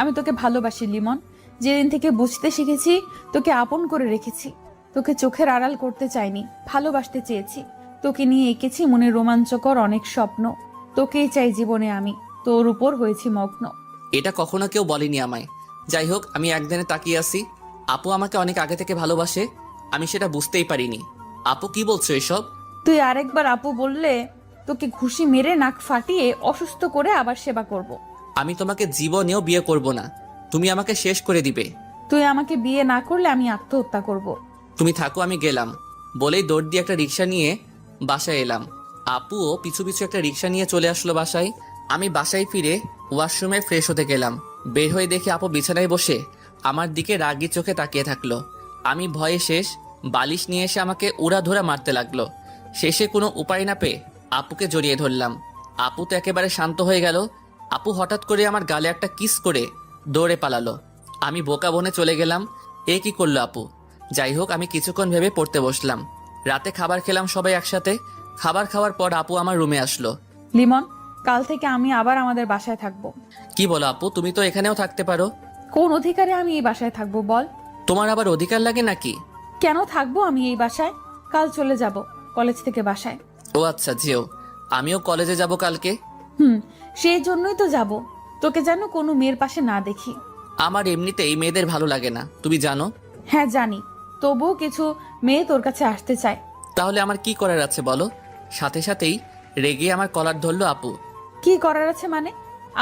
আমি তোকে ভালোবাসি লিমন। যেদিন থেকে বুঝতে শিখেছি, তোকে আপন করে রেখেছি। তোকে চোখের আড়াল করতে চাইনি, ভালোবাসতে চেয়েছি। তোকে নিয়ে এঁকেছি মনে রোমাঞ্চকর অনেক স্বপ্ন। তোকেই চাই জীবনে আমি, তোর উপর হয়েছি মগ্ন। এটা কখনো কেউ বলেনি আমায়। যাই হোক, আমি একদিনে তাকিয়ে আছি। আপু আমাকে অনেক আগে থেকে ভালোবাসে, আমি সেটা বুঝতেই পারিনি। আপু, কি বলছো এসব? তুই আরেকবার আপু বললে তোকে ঘুষি মেরে নাক ফাটিয়ে অসুস্থ করে আবার সেবা করব। আমি তোমাকে জীবনেও বিয়ে করব না। তুমি আমাকে শেষ করে দিবে। তুই আমাকে বিয়ে না করলে আমি আত্মহত্যা করব। তুমি থাকো, আমি গেলাম। বলেই দৌড় দিয়ে একটা রিক্সা নিয়ে বাসায় এলাম। আপুও পিছু পিছু একটা রিক্সা নিয়ে চলে আসলো বাসায়। আমি বাসায় ফিরে ওয়াশরুমে ফ্রেশ হতে গেলাম। বের হয়ে দেখি আপু বিছানায় বসে আমার দিকে রাগি চোখে তাকিয়ে থাকলো। আমি ভয়ে শেষ। বালিশ নিয়ে এসে আমাকে উড়াধুরা মারতে লাগলো। শেষে কোনো উপায় না পেয়ে আপুকে জড়িয়ে ধরলাম। আপু তো একেবারে শান্ত হয়ে গেল। আপু হঠাৎ করে আমার গালে একটা কিস করে দৌড়ে পালালো। আমি বোকা বনে চলে গেলাম। এ কি করলো আপু? যাই হোক, আমি কিছুক্ষণ ভেবে পড়তে বসলাম। রাতে খাবার খেলাম সবাই একসাথে। খাবার খাওয়ার পর আপু আমার রুমে আসলো। লিমন, কাল থেকে আমি আবার আমাদের বাসায় থাকবো। কি বলো আপু? তুমি তো এখানেও থাকতে পারো। কোন অধিকারে আমি এই বাসায় থাকবো বল? তোমার আবার অধিকার লাগে নাকি? কেন থাকবো আমি এই বাসায়? কাল চলে যাব কলেজ থেকে বাসায়। ও আচ্ছা, যেও। আমিও কলেজে যাব কালকে। সেই জন্যই তো যাব, তোকে যেন কোনো মেয়ের পাশে না দেখি। আমার এমনিতেই মেয়েদের ভালো লাগে না, তুমি জানো। হ্যাঁ জানি, তবুও কিছু মেয়ে তোর কাছে আসতে চায়। তাহলে আমার কি করার আছে বলো? সাথে সাথেই রেগে আমার কলার ধরলো আপু। কি করার আছে মানে?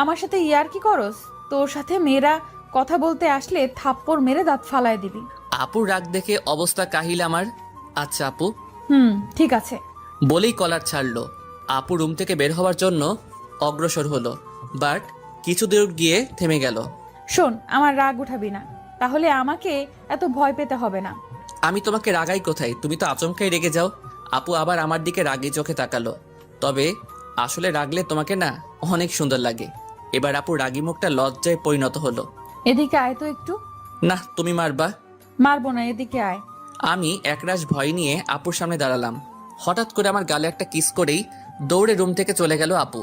আমার সাথে ইয়ার কি করস? তোর সাথে মেয়েরা কথা বলতে আসলে থাপ্পড় মেরে দাঁত ফালায় দিবি। আপুর রাগ দেখে অবস্থা কাহিল আমার। আচ্ছা আপু। ঠিক আছে বলেই কলার ছাড়লো। আপু রুম থেকে বের হওয়ার জন্য অগ্রসর হলো, বাট কিছু দূর গিয়ে থেমে গেল। শোন, আমার রাগ উঠাবি না। তাহলে আমাকে এত ভয় পেতে হবে না। আমি তোমাকে রাগাই কোথায়? তুমি তো আচমকাই রেগে যাও। আপু আবার আমার দিকে রাগি চোখে তাকালো। তবে আসলে রাগলে তোমাকে না অনেক সুন্দর লাগে। এবার আপু রাগি মুখটা লজ্জায় পরিণত হলো। এদিকে আয় তো একটু। না, তুমি মারবা। মারবো না, এদিকে আয়। আমি একরাশ ভয় নিয়ে আপুর সামনে দাঁড়ালাম। হঠাৎ করে আমার গালে একটা কিস করেই দৌড়ে রুম থেকে চলে গেল আপু।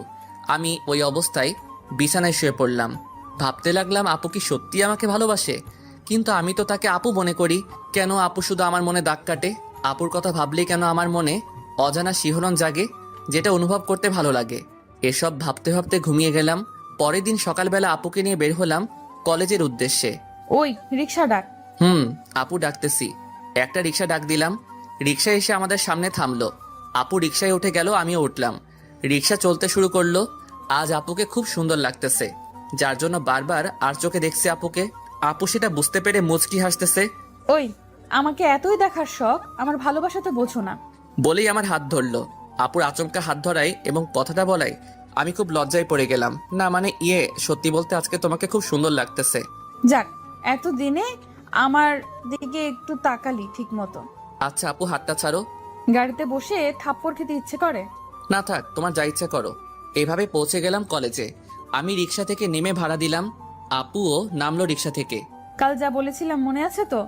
আমি ওই অবস্থায় বিছানায় শুয়ে পড়লাম। ভাবতে লাগলাম আপু কি সত্যি আমাকে ভালোবাসে? কিন্তু আমি তো তাকে আপু মনে করি। কেন আপু শুধু আমার মনে দাগ কাটে? আপুর কথা ভাবলেই কেন আমার মনে অজানা শিহরণ জাগে, যেটা অনুভব করতে ভালো লাগে? এসব ভাবতে ভাবতে ঘুমিয়ে গেলাম। পরের দিন সকালবেলা আপুকে নিয়ে বের হলাম কলেজের উদ্দেশ্যে। ওই রিক্সা ডাক। আপু ডাকতেছি। একটা রিক্সা ডাক দিলাম। রিক্সা এসে আমাদের সামনে থামলো। আপু রিক্সায় উঠে গেল, আমিও উঠলাম। রিক্সা চলতে শুরু করলো। আজ আপুকে খুব সুন্দর লাগতেছে, যার জন্য বারবার আর চোখে দেখছি আপুকে। আপু সেটা বুঝতে পেরে মুচকি হাসতেছে। ওই, আমাকে এতই দেখার শখ, আমার ভালোবাসা তো বোঝো না। বলেই আমার হাত ধরলো। আপুর আচমকা হাত ধরায় এবং কথাটা বলায় আমি খুব লজ্জায় পড়ে গেলাম। না মানে সত্যি বলতে আজকে তোমাকে খুব সুন্দর লাগতেছে। যাক, এতদিনে আমার দিকে একটু তাকালি ঠিক মতো। আচ্ছা আপু, হাতটা ছাড়ো। গাড়িতে বসে থাপ্পড় খেতে ইচ্ছে করে। না থাক, তোমার যা ইচ্ছা করো। এভাবে পৌঁছে গেলাম কলেজে। আমি রিক্সা থেকে নেমে ভাড়া দিলাম। আপুও নামলো রিক্সা থেকে। কাল যা বলেছিলাম মনে আছে তো?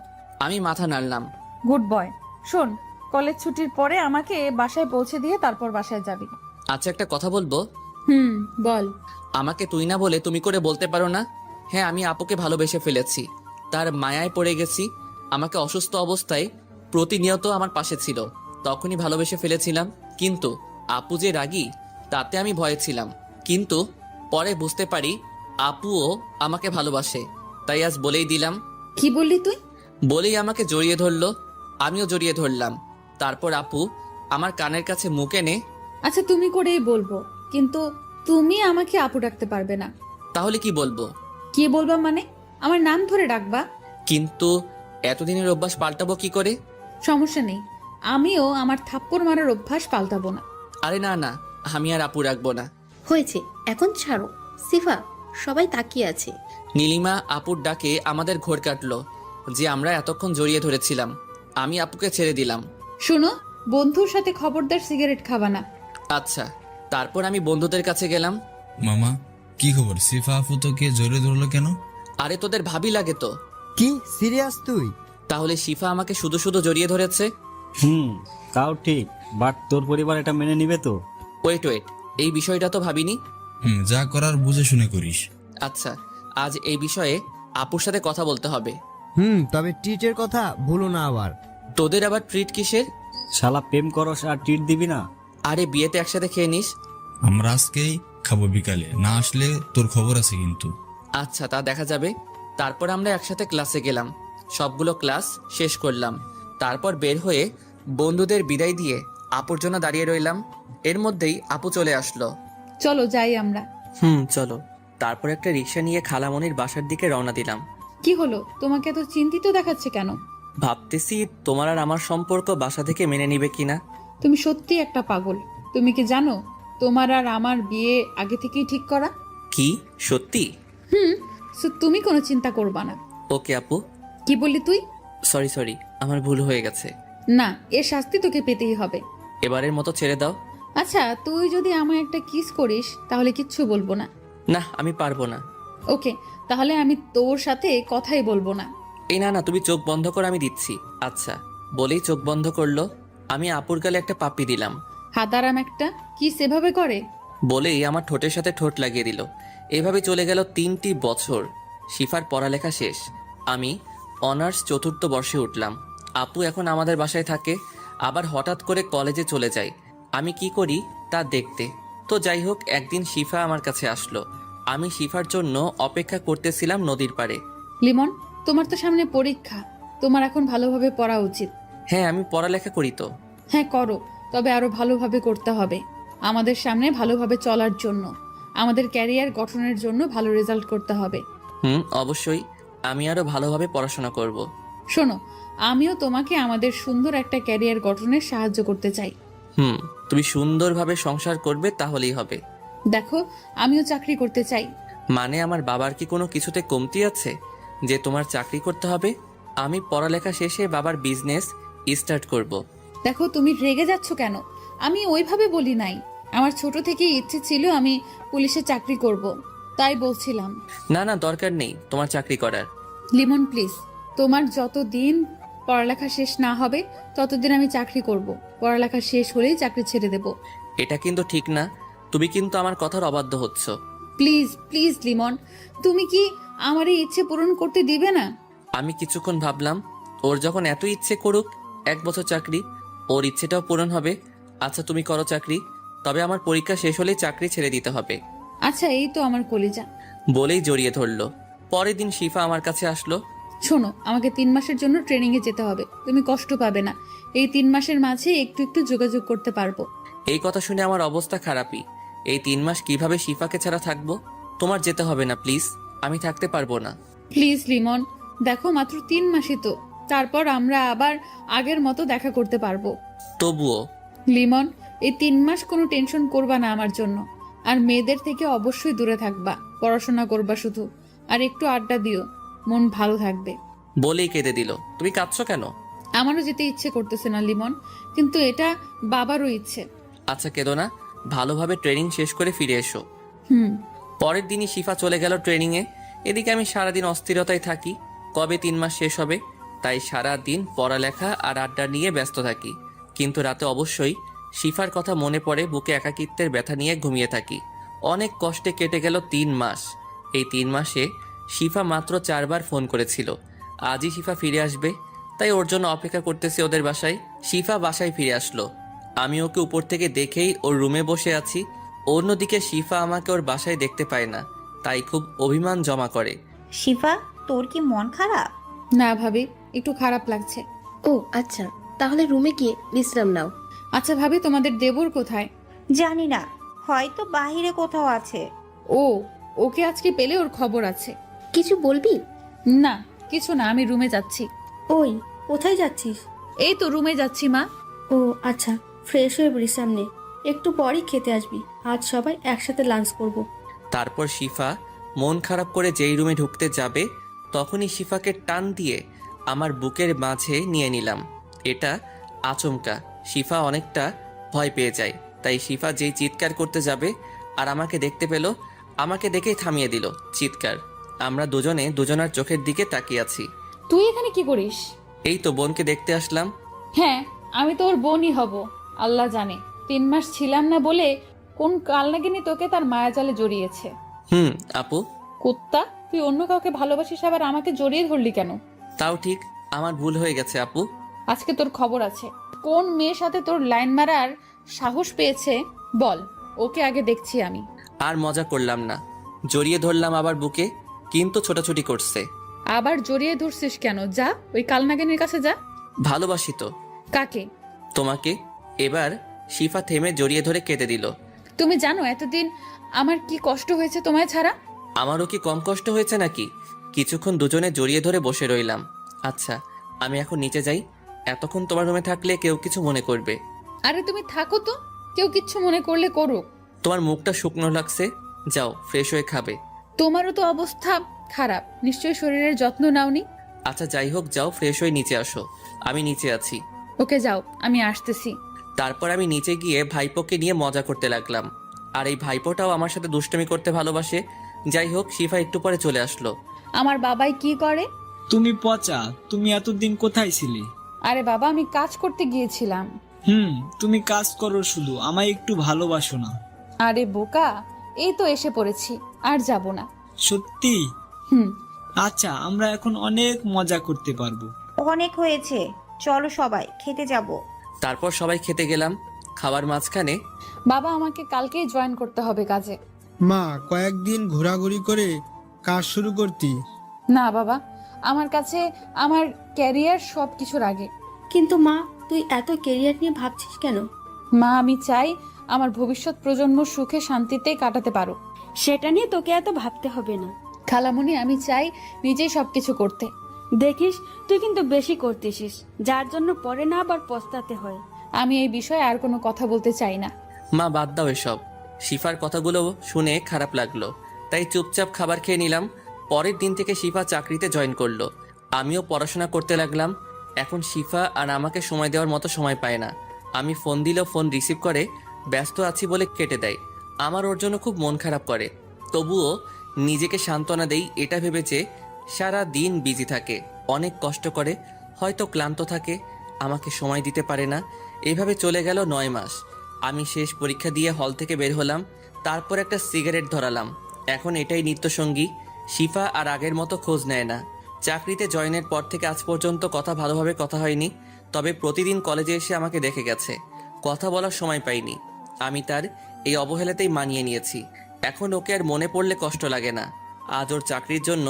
আমি মাথা নাড়লাম। Good boy. শোন, কলেজ ছুটির পরে আমাকে বাসায় পৌঁছে দিয়ে তারপর বাসায় যাবি। আচ্ছা, একটা কথা বলবো? বল। আমাকে তুই না বলে তুমি করে বলতে পারো না? হ্যাঁ, আমি আপুকে ভালোবেসে ফেলেছি। তার মায়ায় পড়ে গেছি। আমাকে অসুস্থ অবস্থায় প্রতিনিয়ত আমার পাশে ছিল, তখনই ভালোবেসে ফেলেছিলাম। কিন্তু আপু যে রাগী, তাতে আমি ভয়ে ছিলাম। কিন্তু পরে বুঝতে পারি আপুও আমাকে ভালোবাসে। তাই আজ বলেই দিলাম। কি বললি তুই? বলেই আমাকে জড়িয়ে ধরলো। আমিও জড়িয়ে ধরলাম। তারপর আপু আমার কানের কাছে মুখ এনে, আচ্ছা তুমি করেই বলবো, কিন্তু তুমি আমাকে আপু ডাকতে পারবে না। তাহলে কি বলবো? কি বলবা মানে? আমার নাম ধরে ডাকবা। কিন্তু এতদিনের অভ্যাস পাল্টাবো কি করে? সমস্যা নেই, আমিও আমার থাপ্পড় মারার অভ্যাস পাল্টাবো না। আরে না না, আমি আর আপু রাখবো না। হয়েছে, এখন ছাড়ো। সিফা, সবাই তাকিয়ে আছে। নীলিমা আপুর ডাকে আমাদের ঘোর কাটলো যে আমরা এতক্ষণ জড়িয়ে ধরেছিলাম। আমি আপুকে ছেড়ে দিলাম। শোনো, বন্ধুর সাথে খবরদার সিগারেট খাবা না। আচ্ছা। তারপর আমি বন্ধুদের কাছে গেলাম। মামা, কি খবর? সিফা আপু তোকে জোরে ধরলো কেন? আরে তোদের ভাবি লাগে তো। কি সিরিয়াস তুই? তাহলে শিফা আমাকে শুধু শুধু জড়িয়ে ধরেছে। তাও ঠিক, বাট তোর পরিবার এটা মেনে নিবে তো? ওয়েট, এই বিষয়টা তো ভাবিনি। যা করার বুঝে শুনে করিস। আচ্ছা, আজ এই বিষয়ে আপুর সাথে কথা বলতে হবে। তবে ট্রিটের কথা ভুলো না আবার। তোদের আবার ট্রিট কিসের? শালা প্রেম করস আর ট্রিট দিবি না? আরে বিয়েতে একসাথে খেয়ে নিস। আমরা আজকেই খাবো বিকালে, না আসলে তোর খবর আছে কিন্তু। আচ্ছা, তা দেখা যাবে। তারপর আমরা একসাথে ক্লাসে গেলাম। সবগুলো ক্লাস শেষ করলাম। তারপর বের হয়ে বন্ধুদের বিদায় দিয়ে আপুর জন্য দাঁড়িয়ে রইলাম। এর মধ্যেই আপু চলে আসলো। চলো যাই আমরা। চলো। তারপর একটা রিক্সা নিয়ে খালামণির বাসার দিকে রওনা দিলাম। কি হলো, তোমাকে এত চিন্তিত দেখাচ্ছে কেন? ভাবতেছি তোমার আর আমার সম্পর্ক বাসা থেকে মেনে নিবে কিনা। তুমি সত্যি একটা পাগল। তুমি কি জানো তোমার আর আমার বিয়ে আগে থেকেই ঠিক করা? কি সত্যি? সো তুমি কোনো চিন্তা করবা না। ওকে আপু। কি বললি তুই? সরি, আমার ভুল হয়ে গেছে। না, এর শাস্তি তোকে পেতেই হবে। এবারের মতো ছেড়ে দাও। আচ্ছা, তুই যদি আমায় একটা কিস করিস তাহলে কিচ্ছু বলবো না। না, আমি পারবো না। ওকে, তাহলে আমি তোর সাথে কথাই বলবো না। এই না, তুমি চোখ বন্ধ কর, আমি দিচ্ছি। আচ্ছা। বলেই চোখ বন্ধ করলো। আমি আপুর গালে একটা পাপ্পি দিলাম। হাতারাম একটা, কি সেভাবে করে? বলেই আমার ঠোঁটের সাথে ঠোঁট লাগিয়ে দিল। এভাবে চলে গেল 3টি বছর। শিফার পড়ালেখা শেষ। আমি অনার্স 4র্থ বর্ষে উঠলাম। আপু এখন আমাদের বাসায় থাকে, আবার হঠাৎ করে কলেজে চলে যায়। আমি কি করি তা দেখতে। তো যাই হোক, একদিন শিফা আমার কাছে আসলো। আমি শিফার জন্য অপেক্ষা করতেছিলাম নদীর পাড়ে। লিমন, তোমার তো সামনে পরীক্ষা, তোমার এখন ভালোভাবে পড়া উচিত। হ্যাঁ, আমি পড়ালেখা করি তো। হ্যাঁ করো, তবে আরো ভালোভাবে করতে হবে। আমাদের সামনে ভালোভাবে চলার জন্য, আমাদের ক্যারিয়ার গঠনের জন্য ভালো রেজাল্ট করতে হবে। অবশ্যই। আমি আরো ভালোভাবে পড়াশোনা করব। শোনো, আমিও তোমাকে আমাদের সুন্দর একটা ক্যারিয়ার গঠনে সাহায্য করতে চাই। তুমি সুন্দরভাবে সংসার করবে তাহলেই হবে। দেখো, আমিও চাকরি করতে চাই। মানে আমার বাবার কি কোনো কিছুতে কমতি আছে? যে তোমার চাকরি করতে হবে, আমি পড়ালেখা শেষে বাবার বিজনেস স্টার্ট করব। দেখো তুমি রেগে যাচ্ছ কেন? আমি ওইভাবে বলি নাই। আমার ছোট থেকেই ইচ্ছে ছিল আমি পুলিশে চাকরি করব, তাই বলছিলাম। না না, দরকার নেই তোমার চাকরি করার। লিমন প্লিজ, তোমার যতদিন পড়ালেখা শেষ না হবে ততদিন আমি চাকরি করব। পড়ালেখা শেষ হলেই চাকরি ছেড়ে দেব। এটা কিন্তু ঠিক না, তুমি কিন্তু আমার কথার অবাধ্য হচ্ছ। প্লিজ প্লিজ লিমন, তুমি কি আমার এই ইচ্ছে পূরণ করতে দিবে না? আমি কিছুক্ষণ ভাবলাম, ওর যখন এত ইচ্ছে করুক 1 বছর চাকরি, ওর ইচ্ছেটাও পূরণ হবে। আচ্ছা তুমি করো চাকরি, তবে আমার পরীক্ষা শেষ হলেই চাকরি ছেড়ে দিতে হবে। আচ্ছা, এই তো আমার কলিজা। বলেই জড়িয়ে ধরলো। পরের দিন শিফা আমার কাছে আসলো। শোনো, আমাকে 3 মাসের জন্য ট্রেনিং এ যেতে হবে। তুমি কষ্ট পাবে না, এই 3 মাসের মাঝে একটু একটু যোগাযোগ করতে পারবো। এই কথা শুনে আমার অবস্থা খারাপই। এই 3 মাস কিভাবে শিফাকে ছাড়া থাকবো? তোমার যেতে হবে না প্লিজ, আমি থাকতে পারবো না। প্লিজ লিমন, দেখো মাত্র 3 মাসই তো, তারপর আমরা আবার আগের মতো দেখা করতে পারবো। তবুও লিমন, এই 3 মাস কোনো টেনশন করবা না আমার জন্য। আর মেয়েদের থেকে অবশ্যই দূরে থাকবা, পড়াশোনা করবা শুধু, আর একটু আড্ডা দিও, মন ভালো থাকবে। বলেই কেঁদে দিল। তুমি কাঁদছো কেন? আমারও যেতে ইচ্ছে করতেছে না লিমন, কিন্তু এটা বাবারও ইচ্ছে। আচ্ছা কেঁদো না, ভালোভাবে ট্রেনিং শেষ করে ফিরে এসো। হুম। পরের দিনই শিফা চলে গেল ট্রেনিংয়ে। এদিকে আমি সারাদিন অস্থিরতায় থাকি, কবে 3 মাস শেষ হবে। তাই সারা দিন পড়ালেখা আর আড্ডা নিয়ে ব্যস্ত থাকি। কিন্তু রাতে অবশ্যই শিফার কথা মনে পড়ে, বুকে একাকিত্বের ব্যথা নিয়ে ঘুমিয়ে থাকি। অনেক কষ্টে কেটে গেল 3 মাস। এই 3 মাসে শিফা মাত্র 4 বার ফোন করেছিল। আজই শিফা ফিরে আসবে, তাই ওর জন্য অপেক্ষা করতেছি ওদের বাসায়। শিফা বাসায় ফিরে আসলো। আমি ওকে উপর থেকে দেখেই ওর রুমে বসে আছি। অন্যদিকে শিফা আমাকে ওর বাসায় দেখতে পায় না, তাই খুব অভিমান জমা করে। শিফা, তোর কি মন খারাপ? না ভাবি, একটু খারাপ লাগছে। ও আচ্ছা, তাহলে রুমে গিয়ে বিশ্রাম নাও। আচ্ছা ভাবি, তোমাদের দেবর কোথায়? জানি না, হয়তো বাহিরে কোথাও আছে। ও, ওকে আজকে পেলে ওর খবর আছে। কিছু বলবি? না কিছু না, আমি রুমে যাচ্ছি। ওই, কোথায় যাচ্ছিস? এই তো রুমে যাচ্ছি মা। ও আচ্ছা, ফ্রেশ হয়ে বিশ্রাম নে, একটু পরই খেতে আসবি। আজ সবাই একসাথে লাঞ্চ করব। তারপর শিফা মন খারাপ করে যেই রুমে ঢুকতে যাবে, তখনই শিফাকে টান দিয়ে আমার বুকের মাঝে নিয়ে নিলাম। এটা আচমকা, শিফা অনেকটা ভয় পেয়ে যায়। তাই শিফা যেই চিৎকার করতে যাবে আর আমাকে দেখতে পেল, আমাকে দেখেই থামিয়ে দিল চিৎকার। আমরা দুজনে দুজনার চোখের দিকে তাকিয়ে আছি। তুই এখানে কি করিস? এই তো বোনকে দেখতে আসলাম। হ্যাঁ, আমি তো ওর বোনই হব। আল্লাহ জানে 3 মাস ছিলাম না বলে কোন কালনাগিনী তোকে তার মায়াজালে জড়িয়েছে। আপু। কুত্তা, তুই অন্য কাউকে ভালোবাসিস আবার আমাকে জড়িয়ে ধরলি কেন? তাও ঠিক, আমার ভুল হয়ে গেছে আপু। আজকে তোর খবর আছে। কোন মেয়ের সাথে তোর লাইন মারার সাহস পেয়েছে বল, ওকে আগে দেখছি আমি। আর মজা করলাম না, জড়িয়ে ধরলাম আবার বুকে, কিন্তু ছোটাছুটি করছে। আবার জড়িয়ে ধরছিস কেন? যা ওই কালনাগিনীর কাছে যা। ভালোবাসি তো। কাকে? তোমাকে। এবার শিফা থেমে জড়িয়ে ধরে কেঁদে দিল। তুমি জানো এতদিন আমার কি কষ্ট হয়েছে তোমায় ছাড়া? আমারও কি কম কষ্ট হয়েছে নাকি? কিছুক্ষণ দুজনে জড়িয়ে ধরে বসে রইলাম। আচ্ছা আমি এখন নিচে যাই, এতক্ষণ তোমার রুমে থাকলে কেউ কিছু মনে করবে। আরে তুমি থাকো তো, কেউ কিচ্ছু মনে করলে করুক। তোমার মুখটা শুকনো লাগছে, যাও ফ্রেশ হয়ে খাবে। তোমারও তো অবস্থা খারাপ, নিশ্চয়ই শরীরের যত্ন নাওনি। আচ্ছা যাই হোক, যাও ফ্রেশ হয়ে নিচে আসো, আমি নিচে আছি। ওকে যাও, আমি আসতেছি। তারপর আমি নিচে গিয়ে ভাইপোকে নিয়ে মজা করতে লাগলাম। আর এই ভাইপোটাও আমার সাথে দুষ্টুমি করতে ভালোবাসে। যাই হোক, শিফা একটু পরে চলে আসলো। আমার বাবাই কি করে? তুমি পচা, তুমি এতদিন কোথায় ছিলে? আরে বাবা, আমি কাজ করতে গিয়েছিলাম। তুমি কাজ করো শুধু, আমায় একটু ভালোবাসো না? আরে বোকা, এই তো এসে পড়েছি, আর যাব না। সত্যি? হুম। আচ্ছা, আমরা এখন অনেক মজা করতে পারবো। অনেক হয়েছে, চলো সবাই খেতে যাব। তারপর সবাই খেতে গেলাম। খাবার মাঝখানে বাবা, আমাকে কালকেই জয়েন করতে হবে কাজে। মা, কয়েকদিন ঘোরাঘুরি করে কাজ শুরু করতি। না বাবা, আমার কাছে আমার ক্যারিয়ার সব কিছুর আগে। কিন্তু মা, তুই এত কেরিয়ার নিয়ে ভাবছিস কেন? মা, আমি চাই আমার ভবিষ্যৎ প্রজন্ম সুখে শান্তিতে কাটাতে পারো। সেটা নিয়ে তোকে এত ভাবতে হবে না। খালামণি, আমি চাই নিজেই সবকিছু করতে। দেখিস, তুই কিন্তু বেশি করতেছিস, যার জন্য পরে না আবার পস্তাতে হয়। আমি এই বিষয়ে আর কোনো কথা বলতে চাই না। মা বাদ দাও এসব। শিফার কথাগুলো শুনে খারাপ লাগলো, তাই চুপচাপ খাবার খেয়ে নিলাম। পরের দিন থেকে শিফা চাকরিতে জয়েন করলো। আমিও পড়াশোনা করতে লাগলাম। এখন শিফা আর আমাকে সময় দেওয়ার মতো সময় পায় না। আমি ফোন দিলেও ফোন রিসিভ করে ব্যস্ত আছি বলে কেটে দেয়। আমার ওর জন্য খুব মন খারাপ করে। তবুও নিজেকে সান্ত্বনা দেই এটা ভেবেছে সারা দিন বিজি থাকে, অনেক কষ্ট করে, হয়তো ক্লান্ত থাকে, আমাকে সময় দিতে পারে না। এভাবে চলে গেল 9 মাস। আমি শেষ পরীক্ষা দিয়ে হল থেকে বের হলাম, তারপর একটা সিগারেট ধরালাম। এখন এটাই নিত্যসঙ্গী। শিফা আর আগের মতো খোঁজ নেয় না। চাকরিতে জয়েনের পর থেকে আজ পর্যন্ত ভালোভাবে কথা হয়নি, তবে প্রতিদিন কলেজে এসে আমাকে দেখে গেছে। কথা বলার সময় পাইনি। আমি তার এই অবহেলাতেই মানিয়ে নিয়েছি। এখন ওকে আর মনে পড়লে কষ্ট লাগে না। আজ ওর চাকরির জন্য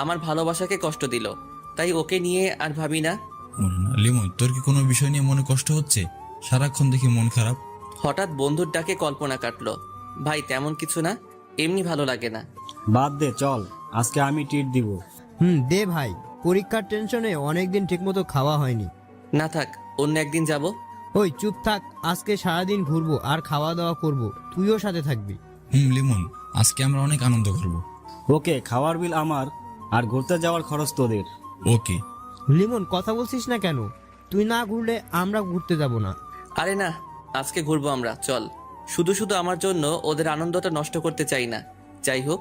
আমার ভালোবাসাকে কষ্ট দিল, তাই ওকে নিয়ে আর ভাবি না। লিমন, তোর কি কোনো বিষয় নিয়ে মনে কষ্ট হচ্ছে? সারাক্ষণ দেখি মন খারাপ। হঠাৎ বন্ধুর ডাকে কল্পনা কাটলো। ভাই তেমন কিছু না, এমনি ভালো লাগে না। বাদ দে, চল আজকে আমি ট্রিট দিব। দে ভাই, পরীক্ষার টেনশনে অনেকদিন ঠিকমতো খাওয়া হয়নি। না থাক, অন্য একদিন যাব। ওই চুপ থাক, আজকে সারাদিন ঘুরবো আর খাওয়া দাওয়া করব, তুইও সাথে থাকবি। লিমন, আজকে আমরা অনেক আনন্দ করব। ওকে, খাওয়ার বিল আমার আর ঘুরতে যাওয়ার খরচ তোদের। ওকে। লিমন, কথা বলছিস না কেন? তুই না ঘুরলে আমরা ঘুরতে যাব না। আরে না, আজকে ঘুরবো আমরা, চল। শুধু শুধু আমার জন্য ওদের আনন্দটা নষ্ট করতে চাই না। যাই হোক,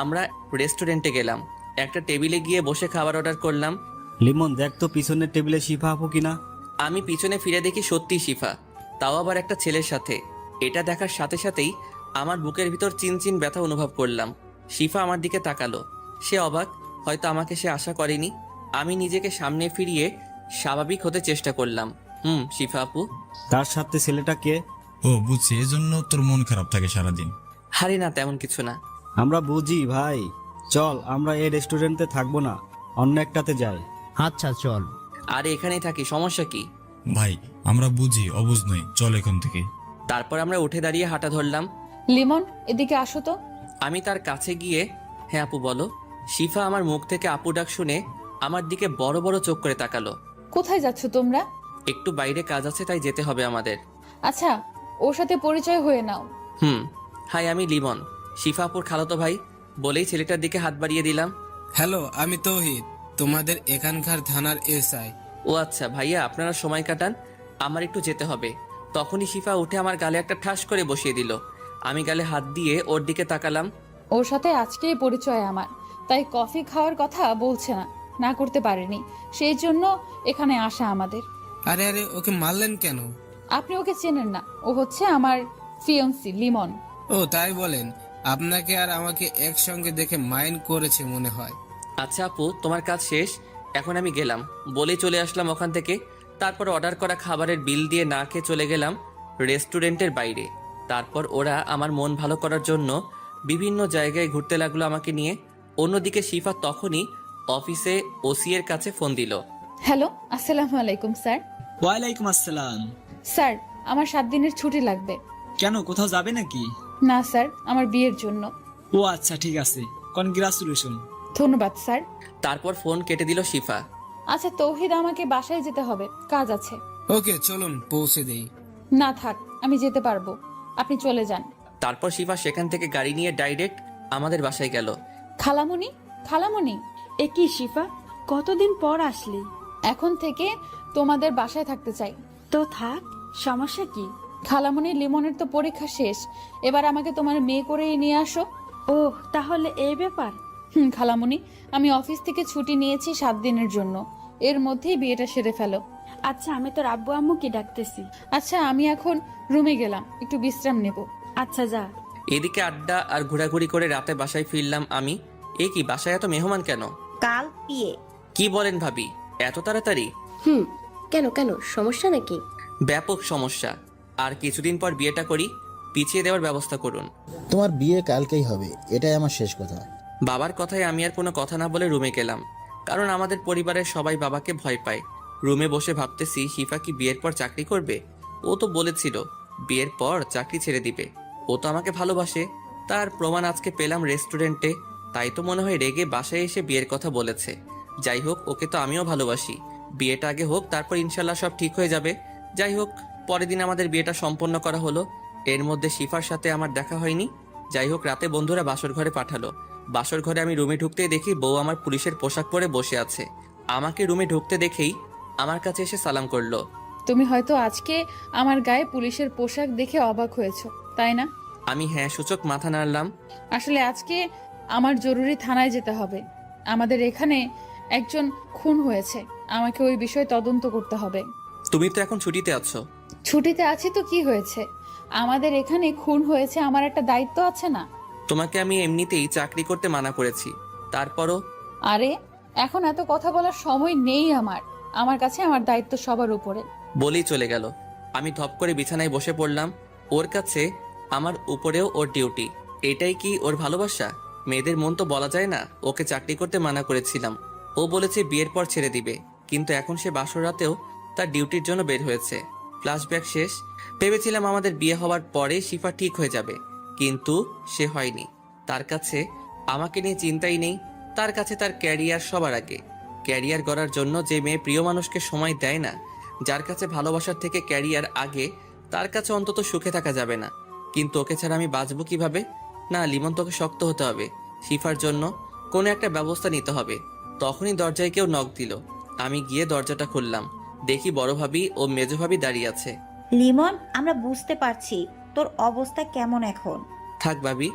আমরা রেস্টুরেন্টে গেলাম। একটা টেবিলে গিয়ে বসে খাবার অর্ডার করলাম। লিমন, দেখ তো পিছনের টেবিলে শিফা আপু কিনা। আমি পিছনে ফিরে দেখি সত্যি শিফা, তাও আবার একটা ছেলের সাথে। এটা দেখার সাথে সাথেই আমার বুকের ভিতর চিনচিন ব্যথা অনুভব করলাম। শিফা আমার দিকে তাকালো। সে অবাক, হয়তো আমাকে সে আশা করেনি। আমি নিজেকে সামনে ফিরিয়ে স্বাভাবিক হতে চেষ্টা করলাম। শিফা আপু। তার সাথে ছেলেটা কে? ও বুঝছি, এজন্য তোর মন খারাপ থাকে সারাদিন। হারি না, তেমন কিছু না। আমরা বুঝি ভাই, চল আমরা এই রেস্টুরেন্টে থাকবো না, অন্য একটাতে যাই। আচ্ছা চল। আরে এখানেই থাকি, সমস্যা কি? ভাই আমরা বুঝি, অবুঝ নই, চল এখান থেকে। তারপর আমরা উঠে দাঁড়িয়ে হাঁটা ধরলাম। লিমন, এদিকে আসো তো। আমি তার কাছে গিয়ে, হ্যাঁ আপু বলো। শিফা আমার মুখ থেকে আপু ডাক শুনে আমার দিকে বড় বড় চোখ করে তাকালো। কোথায় যাচ্ছ তোমরা? একটু বাইরে কাজ আছে, তাই যেতে হবে আমাদের। আচ্ছা, ওর সাথে পরিচয় হয়ে নাও। হাই, আমি লিমন, শিফা আপুর খালাতো ভাই। বলেই ছেলেটার দিকে হাত বাড়িয়ে দিলাম। হ্যালো, আমি তৌহিদ, তোমাদের এখানকার থানার এসআই। ও আচ্ছা ভাইয়া, আপনারা সময় কাটান, আমার একটু যেতে হবে। তখনই শিফা উঠে আমার গালে একটা ঠাস করে বসিয়ে দিল। আমি গালে হাত দিয়ে ওর দিকে তাকালাম। ওর সাথে আজকেই পরিচয় আমার, তাই কফি খাওয়ার কথা বলছে না, না করতে পারেনি, সেই জন্য এখানে আসা আমাদের। আরে আরে, ওকে মারলেন কেন? আপনি ওকে চেনেন না, ও হচ্ছে আমার ফিয়ন্সি লিমন। ও তাই বলেন? আপনাকে আর আমাকে একসঙ্গে দেখে মাইন্ড করেছে মনে হয়। আচ্ছা আপু, তোমার কাজ শেষ, এখন আমি গেলাম। বলেই চলে আসলাম ওখান থেকে। তারপর অর্ডার করা খাবারের বিল দিয়ে না খেয়ে চলে গেলাম রেস্টুরেন্টের বাইরে। তারপর ওরা আমার মন ভালো করার জন্য বিভিন্ন জায়গায় ঘুরতে লাগলো আমাকে নিয়ে। অন্যদিকে শিফা তখনই অফিসে ওসি এর কাছে ফোন দিল। হ্যালো, আসসালামু আলাইকুম স্যার। ওয়ালাইকুম আসসালাম। স্যার, আমার 7 দিনের ছুটি লাগবে। কেন, কোথাও যাবে নাকি? না স্যার, আমার বিয়ের জন্য। ও আচ্ছা, ঠিক আছে, কনগ্রাচুলেশন। ধন্যবাদ স্যার। তারপর ফোন কেটে দিল শিফা। আচ্ছা তৌহিদ, আমাকে বাসায় যেতে হবে, কাজ আছে। ওকে চলুন পৌঁছে দেই। না থাক, আমি যেতে পারবো, আপনি চলে যান। তারপর শিফা সেখান থেকে গাড়ি নিয়ে ডাইরেক্ট আমাদের বাসায় গেল। খালামণি, খালামণি। এ কি শিফা, কতদিন পর আসলি? এখন থেকে তোমাদের বাসায় থাকতে চাই। তো থাক, সমস্যা কি? খালামণি, লিমনের তো পরীক্ষা শেষ, এবার আমাকে তোমার মেয়ে করেই নিয়ে আসো। ও তাহলে এই ব্যাপার। খালামণি, আমি অফিস থেকে ছুটি নিয়েছি 7 দিনের জন্য, এর মধ্যেই বিয়েটা সেরে ফেলো। আচ্ছা, আমি তোর আব্বু আম্মুকে ডাকতেছি। আচ্ছা, আমি এখন রুমে গেলাম, একটু বিশ্রাম নেব। আচ্ছা যা। এদিকে আড্ডা আর ঘোরাঘুরি করে রাতে বাসায় ফিরলাম আমি। এ কি, বাসায় এত মেহমান কেন? কাল বিয়ে। কি বলেন ভাবি, এত তাড়াতাড়ি? কেন কেন, সমস্যা নাকি? ব্যাপক সমস্যা। আর কিছুদিন পর বিয়েটা করি, পিছিয়ে দেওয়ার ব্যবস্থা করুন। তোমার বিয়ে কালকেই হবে, এটাই আমার শেষ কথা। বাবার কথায় আমি আর কোনো কথা না বলে রুমে গেলাম, কারণ আমাদের পরিবারের সবাই বাবাকে ভয় পায়। রুমে বসে ভাবতেছি শিফা কি বিয়ের পর চাকরি করবে? ও তো বলেছিল বিয়ের পর চাকরি ছেড়ে দিবে। ও তো আমাকে ভালোবাসে, তার প্রমাণ আজকে পেলাম রেস্টুরেন্টে। তাই তো মনে হয় রেগে বাসায় এসে বিয়ের কথা বলেছে। যাই হোক, ওকে তো আমিও ভালোবাসি। বিয়েটা আগে হোক, তারপর ইনশাল্লাহ সব ঠিক হয়ে যাবে। যাই হোক, পরের দিন আমাদের বিয়েটা সম্পন্ন করা হলো। এর মধ্যে শিফার সাথে আমার দেখা হয়নি। যাই হোক, রাতে বন্ধুরা বাসর ঘরে পাঠালো। বাসর ঘরে আমি রুমে ঢুকতেই দেখি বউ আমার পুলিশের পোশাক পরে বসে আছে। আমাকে রুমে ঢুকতে দেখেই আমার কাছে এসে সালাম করলো। তুমি হয়তো আজকে আমার গায়ে পুলিশের পোশাক দেখে অবাক হয়েছো, তাই না? আমি হ্যাঁ সূচক মাথা নাড়লাম। আসলে আজকে আমার জরুরি থানায় যেতে হবে। আমাদের এখানে একজন খুন হয়েছে, আমাকে ওই বিষয়ে তদন্ত করতে হবে। তুমি তো এখন ছুটিতে আছো। ছুটিতে আছি তো কি হয়েছে? আমাদের এখানে খুন হয়েছে, আমার একটা দায়িত্ব আছে না? তোমাকে আমি এমনিতেই চাকরি করতে মানা করেছি, তারপরও। আরে এখন এত কথা বলার সময় নেই আমার কাছে আমার দায়িত্ব সবার উপরে। বলেই চলে গেল। আমি ধপ করে বিছানায় বসে পড়লাম। ওর কাছে আমার উপরেও ওর ডিউটি। এটাই কি ওর ভালোবাসা? মেয়েদের মন তো বলা যায় না। ওকে চাকরি করতে মানা করেছিলাম, ও বলেছে বিয়ের পর ছেড়ে দিবে, কিন্তু এখন সে বাসর রাতেও তার ডিউটির জন্য বের হয়েছে। ফ্ল্যাশব্যাক শেষ। ভেবেছিলাম আমাদের বিয়ে হওয়ার পরে শিফা ঠিক হয়ে যাবে, কিন্তু সে হয়নি। তার কাছে আমাকে নিয়ে চিন্তাই নেই। তার কাছে তার ক্যারিয়ার সবার আগে। ক্যারিয়ার গড়ার জন্য যে মেয়ে প্রিয় মানুষকে সময় দেয় না, যার কাছে ভালোবাসার থেকে ক্যারিয়ার আগে, তার কাছে অন্তত সুখে থাকা যাবে না। কিন্তু ওকে ছাড়া আমি বাঁচবো কিভাবে? না, লিমন, তোকে শক্ত হতে হবে। শিফার জন্য কোনো একটা ব্যবস্থা নিতে হবে। তখনই দরজায় কেউ নক দিল। আমি গিয়ে দরজাটা খুললাম। দেখি বড় ভাবি ও মেজো ভাবি দাঁড়িয়ে আছে। লিমন, আমরা বুঝতে পারছি তোর অবস্থা কেমন এখন। থাক ভাবি,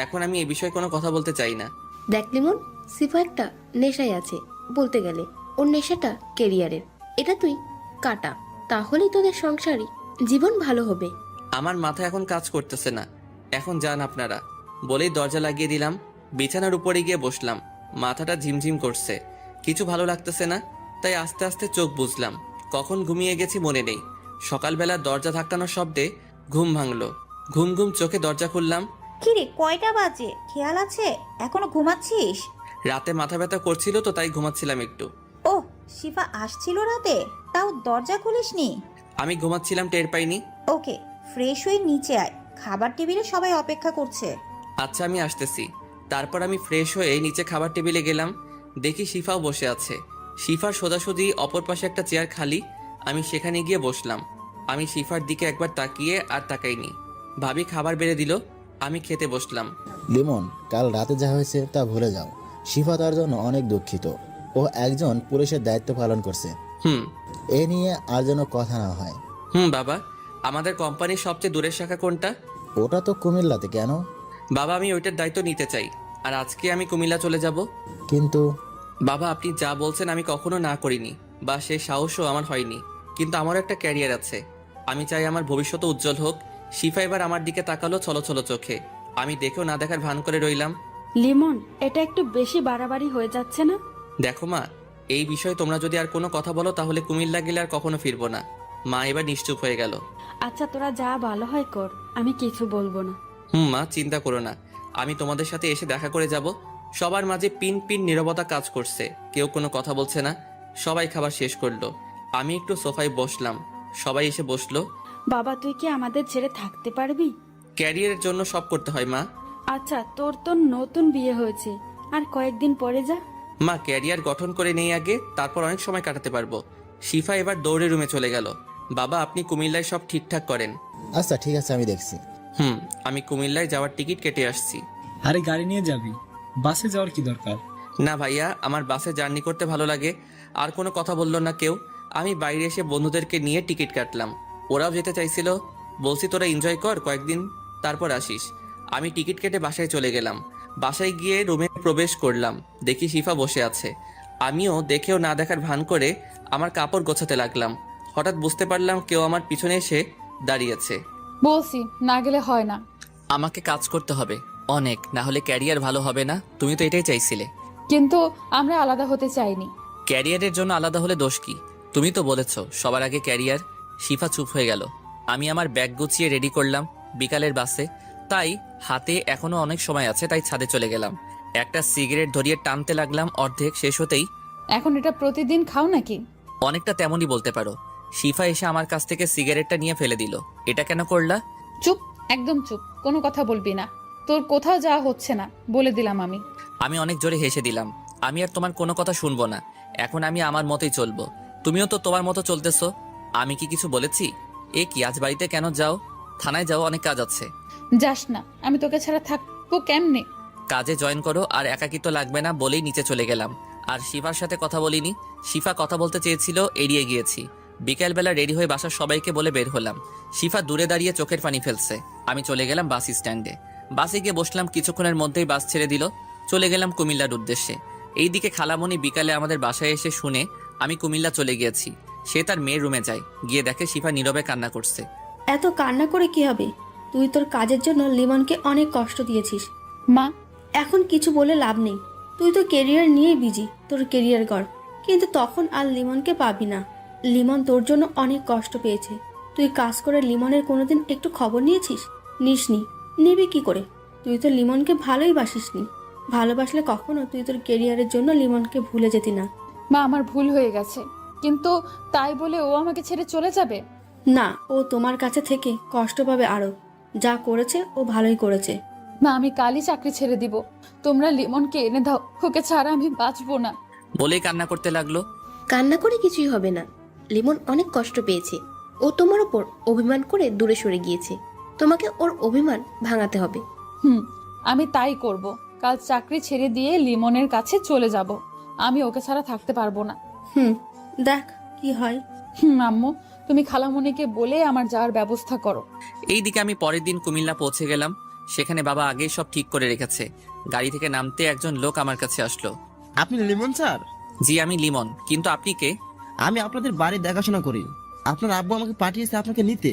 এখন আমি এই বিষয়ে কোনো কথা বলতে চাই না। দেখ লিমন, সিফা একটা নেশায় আছে, বলতে গেলে ওর নেশাটা কেরিয়ারের। এটা তুই কাটা, তাহলেই তোদের সংসারই জীবন ভালো হবে। আমার মাথা এখন কাজ করতেছে না। এখন যান আপনারা, বলেই দরজা লাগিয়ে দিলাম। বিছানার উপরে গিয়ে বসলাম। মাথাটা ঝিমঝিম করছে, কিছু ভালো লাগতেছে না। তাই আস্তে আস্তে চোখ বুঝলাম। কখন ঘুমিয়ে গেছি মনে নেই। সকালবেলা দরজা ধাক্কানোর শব্দে ঘুম ভাঙলো। ঘুম ঘুম চোখে দরজা খুললাম। কিরে, কয়টা বাজে খেয়াল আছে? এখনো ঘুমাচ্ছিস? রাতে মাথা ব্যথা করছিল তো, তাই ঘুমাচ্ছিলাম একটু। ও, শিফা আসছিল রাতে, তাও দরজা খুলিসনি? আমি ঘুমাচ্ছিলাম, টের পাইনি। ওকে, ফ্রেশ হয়ে নিচে আয়, খাবার টেবিলে সবাই অপেক্ষা করছে। আচ্ছা, আমি আসতেছি। তারপর আমি ফ্রেশ হয়ে নিচে খাবার টেবিলে গেলাম। দেখি শিফাও বসে আছে। শিফার সোজাসুজি অপর পাশে একটা চেয়ার খালি। আমি সেখানে গিয়ে বসলাম। আমি শিফার দিকে একবার তাকিয়ে আর তাকাইনি। ভাবি খাবার বেড়ে দিল, আমি খেতে বসলাম। লিমন, কাল রাতে যা হয়েছে তা ভুলে যাও। শিফা তার জন্য অনেক দুঃখিত। ও একজন পুলিশের দায়িত্ব পালন করছে। এ নিয়ে আর যেন কথা না হয়। বাবা, আমাদের কোম্পানির সবচেয়ে দূরের শাখা কোনটা? ওটা তো কুমিল্লাতে। কেন? বাবা, আমি ওইটার দায়িত্ব নিতে চাই। আর আজকে আমি কুমিল্লা চলে যাব। কিন্তু বাবা, আপনি যা বলছেন আমি কখনো না করিনি, বা সে সাহসও আমার হয়নি। কিন্তু আমারও একটা ক্যারিয়ার আছে। আমি চাই আমার ভবিষ্যৎ উজ্জ্বল হোক। শিফা এবার আমার দিকে তাকালো ছলছল চোখে। আমি দেখেও না দেখার ভান করে রইলাম। লিমন, এটা একটু বেশি বাড়াবাড়ি হয়ে যাচ্ছে না? দেখো মা, এই বিষয়ে তোমরা যদি আর কোনো কথা বলো তাহলে কুমিল্লা গেলে আর কখনো ফিরবো না। মা এবার নিশ্চুপ হয়ে গেল। আচ্ছা, তোরা যা ভালো হয় কর, আমি কিছু বলবো না। মা, চিন্তা করো না। আমি তোমাদের সাথে এসে দেখা করে যাব। সবার মাঝে পিন পিন নীরবতা কাজ করছে। কেউ কোনো কথা বলছে না। সবাই খাবার শেষ করলো। আমি একটু সোফায় বসলাম। সবাই এসে বসলো। বাবা, তুই কি আমাদের ছেড়ে থাকতে পারবি? ক্যারিয়ারের জন্য সব করতে হয় মা। আচ্ছা, তোর তো নতুন বিয়ে হয়েছে, আর কয়েকদিন পরে যা। মা, ক্যারিয়ার গঠন করে নেই আগে, তারপর অনেক সময় কাটাতে পারবো। শিফা এবার দৌড়ে রুমে চলে গেল। বাবা, আপনি কুমিল্লায় সব ঠিকঠাক করেন। আচ্ছা ঠিক আছে, আমি দেখছি। আমি কুমিল্লায় যাওয়ার টিকিট কেটে আসছি। আরে গাড়ি নিয়ে যাবি, বাসে যাওয়ার কি দরকার? না ভাইয়া, আমার বাসে জার্নি করতে ভালো লাগে। আর কোনো কথা বললো না কেউ। আমি বাইরে এসে বন্ধুদেরকে নিয়ে টিকিট কাটলাম। ওরাও যেতে চাইছিল। বলছি তোরা এনজয় কর কয়েকদিন, তারপর আসিস। আমি টিকিট কেটে বাসায় চলে গেলাম। বাসায় গিয়ে রুমে প্রবেশ করলাম। দেখি শিফা বসে আছে। আমিও দেখেও না দেখার ভান করে আমার কাপড় গোছাতে লাগলাম। হঠাৎ বুঝতে পারলাম কেউ আমার পিছনে এসে দাঁড়িয়েছে। বলছি না গেলে হয় না। আমাকে কাজ করতে হবে অনেক, না হলে ক্যারিয়ার ভালো হবে না। তুমি তো এটাই চাইছিলে। কিন্তু আমরা আলাদা হতে চাইনি। ক্যারিয়ারের জন্য আলাদা হলে দোষ কি? তুমি তো বলেছ সবার আগে ক্যারিয়ার। শিফা চুপ হয়ে গেল। আমি আমার ব্যাগ গুছিয়ে রেডি করলাম বিকালের বাসে। তাই হাতে এখনো অনেক সময় আছে, তাই ছাদে চলে গেলাম। একটা সিগারেট ধরিয়ে টানতে লাগলাম। অর্ধেক শেষ হতেই, এখন এটা প্রতিদিন খাও নাকি? অনেকটা তেমনই বলতে পারো। শিফা এসে আমার কাছ থেকে সিগারেটটা নিয়ে ফেলে দিল। এটা কেন করলা? চুপ, একদম চুপ, কোনো কথা বলবি না। তোর কোথাও যাওয়া হচ্ছে না, বলে দিলাম আমি। আমি অনেক জোরে হেসে দিলাম। আমি আর তোমার কোনো কথা শুনবো না। এখন আমি আমার মতোই চলবো। তুমিও তো তোমার মতো চলতেছো। আমি কি কিছু বলেছি? এ কি, আজ বাড়িতে কেন যাও? থানায় যাও, অনেক কাজ আছে। যাস না, আমি তোকে ছাড়া থাকবো কেমনে? কাজে জয়েন করো আর একাকিত্ব লাগবে না বলেই নিচে চলে গেলাম। আর শিফার সাথে কথা বলিনি। শিফা কথা বলতে চেয়েছিল, এড়িয়ে গিয়েছি। বিকেলবেলা রেডি হয়ে বাসার সবাইকে বলে বের হলাম। শিফা দূরে দাঁড়িয়ে চোখের পানি ফেলছে। আমি চলে গেলাম বাস স্ট্যান্ডে। বাসে গিয়ে বসলাম, কিছুক্ষণের মধ্যেই বাস ছেড়ে দিল। চলে গেলাম কুমিল্লার উদ্দেশ্যে। এইদিকে খালামণি বিকালে আমাদের বাসায় এসে শুনে আমি কুমিল্লা চলে গিয়েছি। সে তার মেয়ের রুমে যায়, গিয়ে দেখে শিফা নীরবে কান্না করছে। এত কান্না করে কি হবে? তুই তোর কাজের জন্য লিমনকে অনেক কষ্ট দিয়েছিস। মা, এখন কিছু বলে লাভ নেই। তুই তো কেরিয়ার নিয়ে বিজি, তোর কেরিয়ার গড়। কিন্তু তখন আর লিমনকে পাবি না। লিমন তোর জন্য অনেক কষ্ট পেয়েছে। তুই কাজ করে লিমনের কোনোদিন একটু খবর নিয়েছিস? নিসনি, নিবি কি করে? তুই তো লিমনকে ভালোই বাসিসনি। ভালোবাসলে কখনো তুই তোর কেরিয়ারের জন্য লিমনকে ভুলে যেতি না। মা, আমার ভুল হয়ে গেছে, কিন্তু তাই বলে ও আমাকে ছেড়ে চলে যাবে? না, ও তোমার কাছে থেকে কষ্ট পাবে আরো। যা করেছে ও ভালোই করেছে। মা, আমি কালই চাকরি ছেড়ে দিব। তোমরা লিমনকে এনে দাও, ওকে ছাড়া আমি বাঁচবো না। বলেই কান্না করতে লাগলো। কান্না করে কিছুই হবে না। লিমন অনেক কষ্ট পেয়েছে। ও তোমার ওপর অভিমান করে দূরে সরে গিয়েছে। তোমাকে ওর অভিমান ভাঙাতে হবে। আমি তাই করব। কাল চাকরি ছেড়ে দিয়ে লিমনের কাছে চলে যাব। আমি ওকে ছাড়া থাকতে পারবো না। দেখ কি হয়। আম্মু, তুমি খালামণিকে বলে আমার যাওয়ার ব্যবস্থা করো। এইদিকে আমি পরের দিন কুমিল্লা পৌঁছে গেলাম। সেখানে বাবা আগেই সব ঠিক করে রেখেছে। গাড়ি থেকে নামতে একজন লোক আমার কাছে আসলো। আপনি লিমন স্যার? জি, আমি লিমন। কিন্তু আপনি কে? আমি আপনাদের বাড়ি দেখাশোনা করি। আপনার আব্বু আমাকে পাঠিয়েছে আপনাকে নিতে।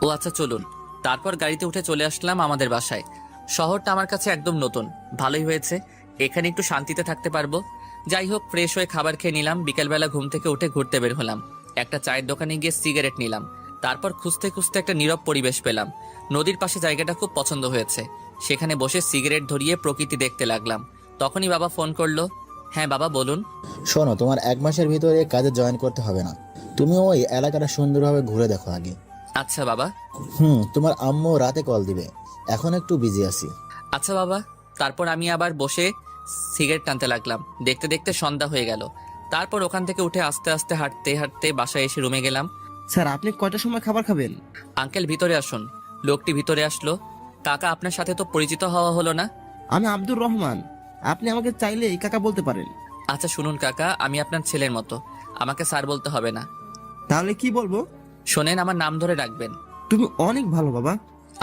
ও আচ্ছা, চলুন। তারপর গাড়িতে উঠে চলে আসলাম আমাদের বাসায়। শহরটা আমার কাছে একদম নতুন। ভালোই হয়েছে, এখানে একটু শান্তিতে থাকতে পারবো। যাই হোক, ফ্রেশ হয়ে খাবার খেয়ে নিলাম। বিকালবেলা ঘুম থেকে উঠে ঘুরতে বের হলাম। একটা চায়ের দোকানে গিয়ে সিগারেট নিলাম। তারপর খুঁজতে খুঁজতে একটা নীরব পরিবেশ পেলাম। নদীর পাশে জায়গাটা খুব পছন্দ হয়েছে। সেখানে বসে সিগারেট ধরিয়ে প্রকৃতি দেখতে লাগলাম। তখনই বাবা ফোন করলো। হ্যাঁ বাবা, বলুন। শোনো, তোমার 1 মাসের ভিতরে কাজে জয়েন করতে হবে না। তুমি ওই এলাকাটা সুন্দরভাবে ঘুরে দেখো আগে। আচ্ছা বাবা। তোমার আম্মু রাতে কল দিবে, এখন একটু বিজি আছি। আচ্ছা বাবা। তারপর আমি আবার বসে সিগারেট টানতে লাগলাম। দেখতে দেখতে সন্ধ্যা হয়ে গেল। তারপর ওখান থেকে উঠে আস্তে আস্তে হাঁটতে হাঁটতে বাসায় এসে রুমে গেলাম। স্যার, আপনি কয়টার সময় খাবার খাবেন? আঙ্কেল, ভিতরে আসুন। লোকটি ভিতরে আসলো। কাকা, আপনার সাথে তো পরিচিত হওয়া হলো না। আমি আব্দুর রহমান। আপনি আমাকে চাইলে এই কাকা বলতে পারেন। আচ্ছা শুনুন কাকা, আমি আপনার ছেলের মতো। আমাকে স্যার বলতে হবে না। তাহলে কি বলবো? শোনেন, আমার নাম ধরে রাখবেন। তুমি অনেক ভালো বাবা।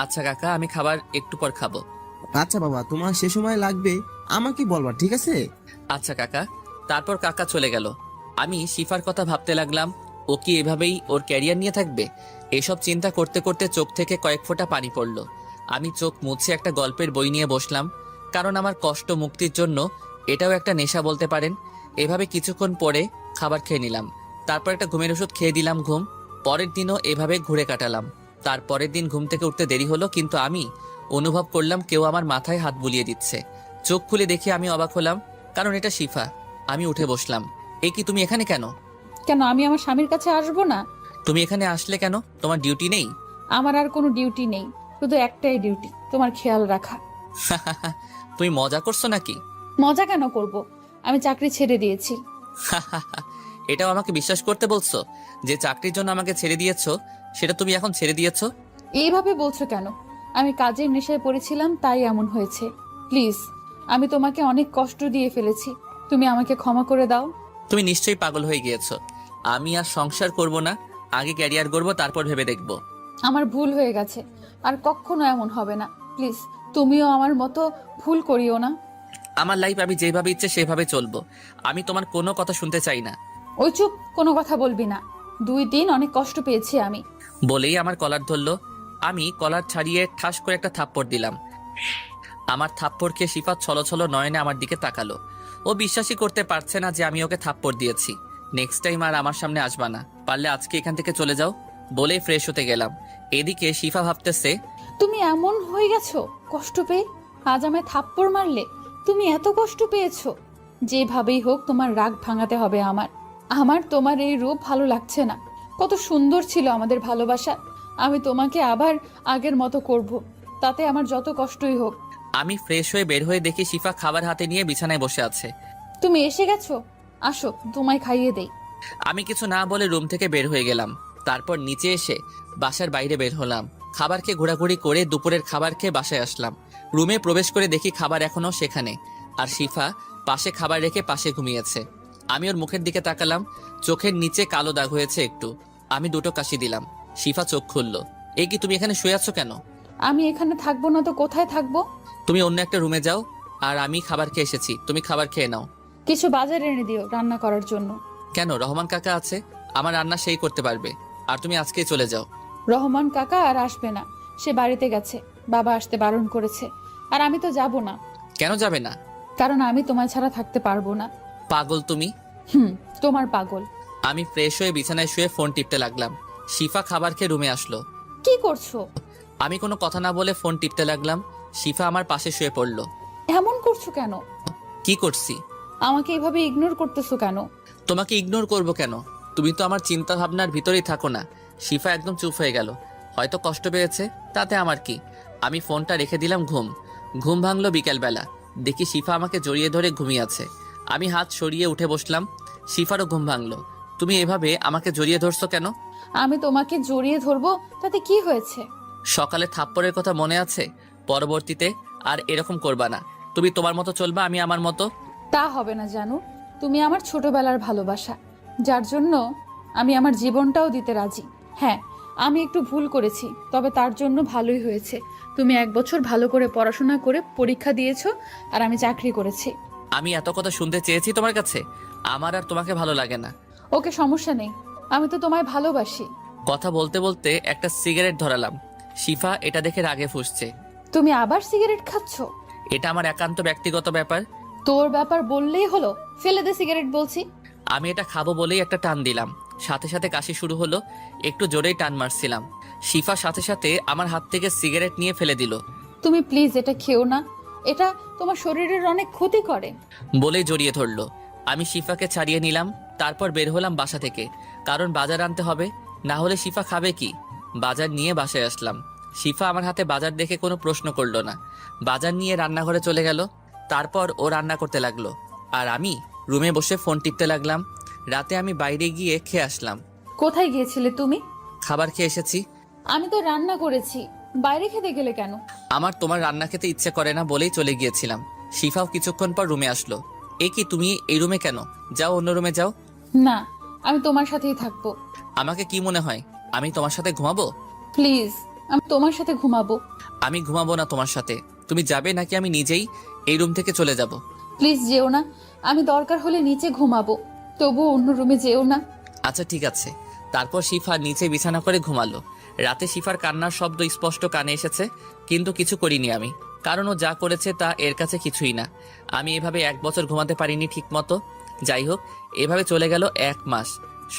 আচ্ছা কাকা, আমি খাবার একটু পর খাবো। আচ্ছা বাবা, তোমার সে সময় লাগবে আমাকে বলবা, ঠিক আছে? আচ্ছা কাকা। তারপর কাকা চলে গেল। আমি শিফার কথা ভাবতে লাগলাম। ও কি এভাবেই ওর ক্যারিয়ার নিয়ে থাকবে? এসব চিন্তা করতে করতে চোখ থেকে কয়েক ফোঁটা পানি পড়ল। আমি চোখ মুছে একটা গল্পের বই নিয়ে বসলাম, কারণ আমার কষ্ট মুক্তির জন্য এটাও একটা নেশা বলতে পারেন। এভাবে কিছুক্ষণ পরে খাবার খেয়ে নিলাম। তারপর একটা ঘুমের ওষুধ খেয়ে দিলাম ঘুম। পরের দিনও এভাবে ঘুরে কাটালাম। তারপরের দিন ঘুম থেকে উঠতে দেরি হলো, কিন্তু আমি অনুভব করলাম কেউ আমার মাথায় হাত বুলিয়ে দিচ্ছে। চোখ খুলে দেখে আমি অবাক হলাম, কারণ এটা শিফা। আমি উঠে বসলাম। এ কি, তুমি এখানে কেন? কেন, আমি আমার স্বামীর কাছে আসবো না? তুমি এখানে আসলে কেন? তোমার ডিউটি নেই? আমার আর কোনো ডিউটি নেই, শুধু একটাই ডিউটি, তোমার খেয়াল রাখা। তুমি মজা করছো নাকি? মজা কেন করব? আমি চাকরি ছেড়ে দিয়েছি। এটাও আমাকে বিশ্বাস করতে বলছো যে চাকরির জন্য আমাকে ছেড়ে দিয়েছো? সেটা তুমি এখন ছেড়ে দিয়েছো? এইভাবে বলছো কেন? আমি কাজের নেশায় পড়েছিলাম, তাই এমন হয়েছে। প্লিজ, আমি তোমাকে অনেক কষ্ট দিয়ে ফেলেছি, তুমি আমাকে ক্ষমা করে দাও। তুমি নিশ্চয়ই পাগল হয়ে গিয়েছো। আমি আর সংসার করব না, আগে ক্যারিয়ার করব, তারপর ভেবে দেখব। আমার ভুল হয়ে গেছে, আর কখনো এমন হবে না। প্লিজ, তুমিও আমার মতো ভুল করিও না। আমার লাইফ আমি যেভাবে ইচ্ছে সেভাবে চলবো। আমি তোমার কোনো কথা শুনতে চাই না। ওই চুপ, কোনো কথা বলবি না। 2 দিন অনেক কষ্ট পেয়েছি আমি। বলেই আমার কলার ধরলো। আমি কলার ছাড়িয়ে ঠাস করে একটা থাপ্পড় দিলাম। আমার থাপ্পড়কে শিফা ছলছল নয়নে আমার দিকে তাকালো। ও বিশ্বাসই করতে পারছে না যে আমি ওকে থাপ্পড় দিয়েছি। নেক্সট টাইম আর আমার সামনে আসবা না, পারলে আজকে এখান থেকে চলে যাও। বলে ফ্রেশ হতে গেলাম। এদিকে শিফা ভাবতেছে, তুমি এমন হয়ে গেছো কষ্ট পেয়ে? আজ আমায় থাপ্পড় মারলে? তুমি এত কষ্ট পেয়েছো? যেভাবেই হোক তোমার রাগ ভাঙাতে হবে আমার তোমার এই রূপ ভালো লাগছে না। কত সুন্দর ছিল আমাদের ভালোবাসা। আমি তোমাকে আবার আগের মতো করব, তাতে আমার যত কষ্টই হোক। আমি ফ্রেশ হয়ে বের হয়ে দেখি শিফা খাবার হাতে নিয়ে বিছানায় বসে আছে। তুমি এসে গেছো, আসো তোমায় খাইয়ে দেই। আমি কিছু না বলে রুম থেকে বের হয়ে গেলাম। তারপর নিচে এসে বাসার বাইরে বের হলাম। খাবার খেয়ে ঘোরাঘুরি করে দুপুরের খাবার খেয়ে বাসায় আসলাম। রুমে প্রবেশ করে দেখি খাবার এখনো সেখানে, আর শিফা পাশে খাবার রেখে পাশে ঘুমিয়েছে। আমি ওর মুখের দিকে তাকালাম, চোখের নিচে কালো দাগ হয়েছে একটু। আমি দুটো কাশি দিলাম। শিফা চোখ খুলল। এই কি, তুমি এখানে শুয়ে আছো কেন? আমি এখানে থাকবো না তো কোথায় থাকবো? তুমি অন্য একটা রুমে যাও, আর আমি খাবার খেয়ে এসেছি, তুমি খাবার খেয়ে নাও। কিছু বাজার এনে দিও রান্না করার জন্য। কেন, রহমান কাকা আছে, আমার রান্না সেই করতে পারবে। আর তুমি আজকেই চলে যাও। রহমান কাকা আর আসবে না, সে বাড়িতে গেছে, বাবা আসতে বারণ করেছে। আর আমি তো যাব না। কেন যাবে না? কারণ আমি তোমায় ছাড়া থাকতে পারবো না। পাগল তুমি। তোমার পাগল। আমি ফ্রেশ হয়ে বিছানায় শুয়ে ফোন টিপতে লাগলাম। শিফা খাবার খেয়ে রুমে আসলো। কি করছো? আমি কোনো কথা না বলে ফোন টিপতে লাগলাম। শিফা আমার পাশে শুয়ে পড়লো। এমন করছো কেন? কি করছি? আমাকে এভাবে ইগনোর করতেছো কেন? তোমাকে ইগনোর করব কেন? তুমি তো আমার চিন্তা ভাবনার ভিতরেই থাকো না। শিফা একদম চুপ হয়ে গেল। হয়তো কষ্ট পেয়েছে, তাতে আমার কি। আমি ফোনটা রেখে দিলাম। ঘুম ভাঙলো বিকেলবেলা। দেখি শিফা আমাকে জড়িয়ে ধরে ঘুমিয়ে আছে। আমি হাত সরিয়ে উঠে বসলাম। শিফারও ঘুম ভাঙলো। তুমি এভাবে আমাকে জড়িয়ে ধরছো কেন? আমি তোমাকে জড়িয়ে ধরবো তাতে কি হয়েছে? সকালে থাপ্পড়ের কথা মনে আছে? পরবর্তীতে আর এরকম করবা না। তুমি তোমার মতো চলবা, আমি আমার মতো। তা হবে না জানো, তুমি আমার ছোটবেলার ভালোবাসা, যার জন্য আমি আমার জীবনটাও দিতে রাজি। হ্যাঁ, আমি একটু ভুল করেছি, তবে তার জন্য ভালোই হয়েছে। তুমি 1 বছর ভালো করে পড়াশোনা করে পরীক্ষা দিয়েছো, আর আমি চাকরি করেছি। আমি এত কথা শুনতে চেয়েছি তোমার কাছে? আমার আর তোমাকে ভালো লাগে না। ওকে, সমস্যা নেই, আমি তো তোমায় ভালোবাসি। কথা বলতে বলতে একটা সিগারেট ধরালাম। শিফা এটা দেখে রাগে ফুঁসছে। তুমি আবার সিগারেট খাচ্ছো? এটা আমার একান্ত ব্যক্তিগত ব্যাপার। তোর ব্যাপার বললেই হলো, ফেলে দে সিগারেট বলছি। আমি এটা খাবো বলেই একটা টান দিলাম। সাথে সাথে কাশি শুরু হলো। একটু জোরেই টান মারছিলাম। শিফা সাথে সাথে আমার হাত থেকে সিগারেট নিয়ে ফেলে দিল। তুমি প্লিজ এটা খেও না, এটা তোমার শরীরের অনেক ক্ষতি করে। বলেই জড়িয়ে ধরলো। আমি শিফাকে ছাড়িয়ে নিলাম। তারপর বের হলাম বাসা থেকে, কারণ বাজার আনতে হবে, না হলে শিফা খাবে কি। বাজার নিয়ে বাসায় আসলাম। শিফা আমার হাতে বাজার দেখে কোনো প্রশ্ন করলো না। বাজার নিয়ে রান্নাঘরে চলে গেল। তারপর ও রান্না করতে লাগলো, আর আমি রুমে বসে ফোন টিপতে লাগলাম। রাতে আমি বাইরে গিয়ে খেয়ে আসলাম। কোথায় গিয়েছিলে তুমি? খাবার খেয়ে এসেছি। আমি তো রান্না করেছি, বাইরে খেতে গেলে কেন? আমার তোমার রান্না খেতে ইচ্ছে করে না বলেই চলে গিয়েছিলাম। শিফাও কিছুক্ষণ পর রুমে আসলো। এ কি, তুমি এই রুমে কেন? যাও অন্য রুমে যাও। না, আমি তোমার সাথেই থাকবো। আমাকে কি মনে হয় আমি তোমার সাথে ঘুমাবো? প্লিজ, আমি তোমার সাথে ঘুমাবো। আমি ঘুমাবো না তোমার সাথে। তুমি যাবে নাকি আমি নিজেই এই রুম থেকে চলে যাব? প্লিজ যেও না, আমি দরকার হলে নিচে ঘুমাবো, তবু অন্য রুমে যেও না। আচ্ছা ঠিক আছে। তারপর শিফা নিচে বিছানা করে ঘুমালো। রাতে শিফার কান্নার শব্দ স্পষ্ট কানে এসেছে, কিন্তু কিছু করিনি আমি, কারণ ও যা করেছে তা এর কাছে কিছুই না। আমি এভাবে 1 বছর ঘুমাতে পারিনি ঠিক মতো। যাই হোক, এভাবে চলে গেল 1 মাস।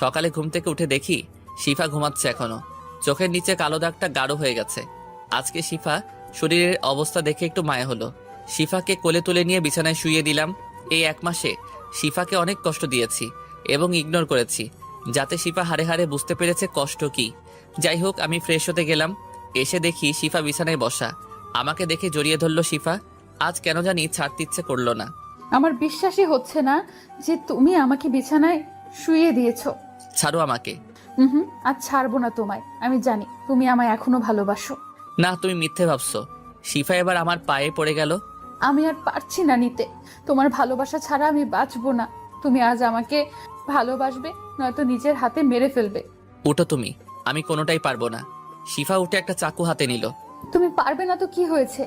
সকালে ঘুম থেকে উঠে দেখি শিফা ঘুমাচ্ছে এখনো। চোখের নিচে কালো দাগটা গাঢ় হয়ে গেছে। আজকে শিফা শরীরের অবস্থা দেখে একটু মায়া হলো। শিফাকে কোলে তুলে নিয়ে বিছানায় শুইয়ে দিলাম। এই 1 মাসে শিফাকে অনেক কষ্ট দিয়েছি এবং ইগনোর করেছি, যাতে শিফা হাড়ে হাড়ে বুঝতে পেরেছে কষ্ট কি। যাই হোক, আমি ফ্রেশ হতে গেলাম। এসে দেখি শিফা বিছানায় বসা। আমাকে দেখে জড়িয়ে ধরলো শিফা। আজ কেন জানি ছাড়তে ইচ্ছে করলো না। আমার বিশ্বাসই হচ্ছে না যে তুমি আমাকে বিছানায় শুইয়ে দিয়েছো। ছাড়ো আমাকে। আজ ছাড়বো না তোমায়। আমি জানি তুমি আমায় এখনো ভালোবাসো। না, তুমি মিথ্যে ভাবছো। শিফা এবার আমার পায়ে পড়ে গেল। আমি আর পারছি না নিতে, তোমার ভালোবাসা ছাড়া আমি বাঁচবো না। তুমি আজ আমাকে ভালোবাসবে, নয়তো নিজের হাতে মেরে ফেলবে। উঠো তুমি, আমি কোনোটাই পারবো না। শিফা উঠে একটা চাকু হাতে নিল। তুমি পারবে না তো কি হয়েছে,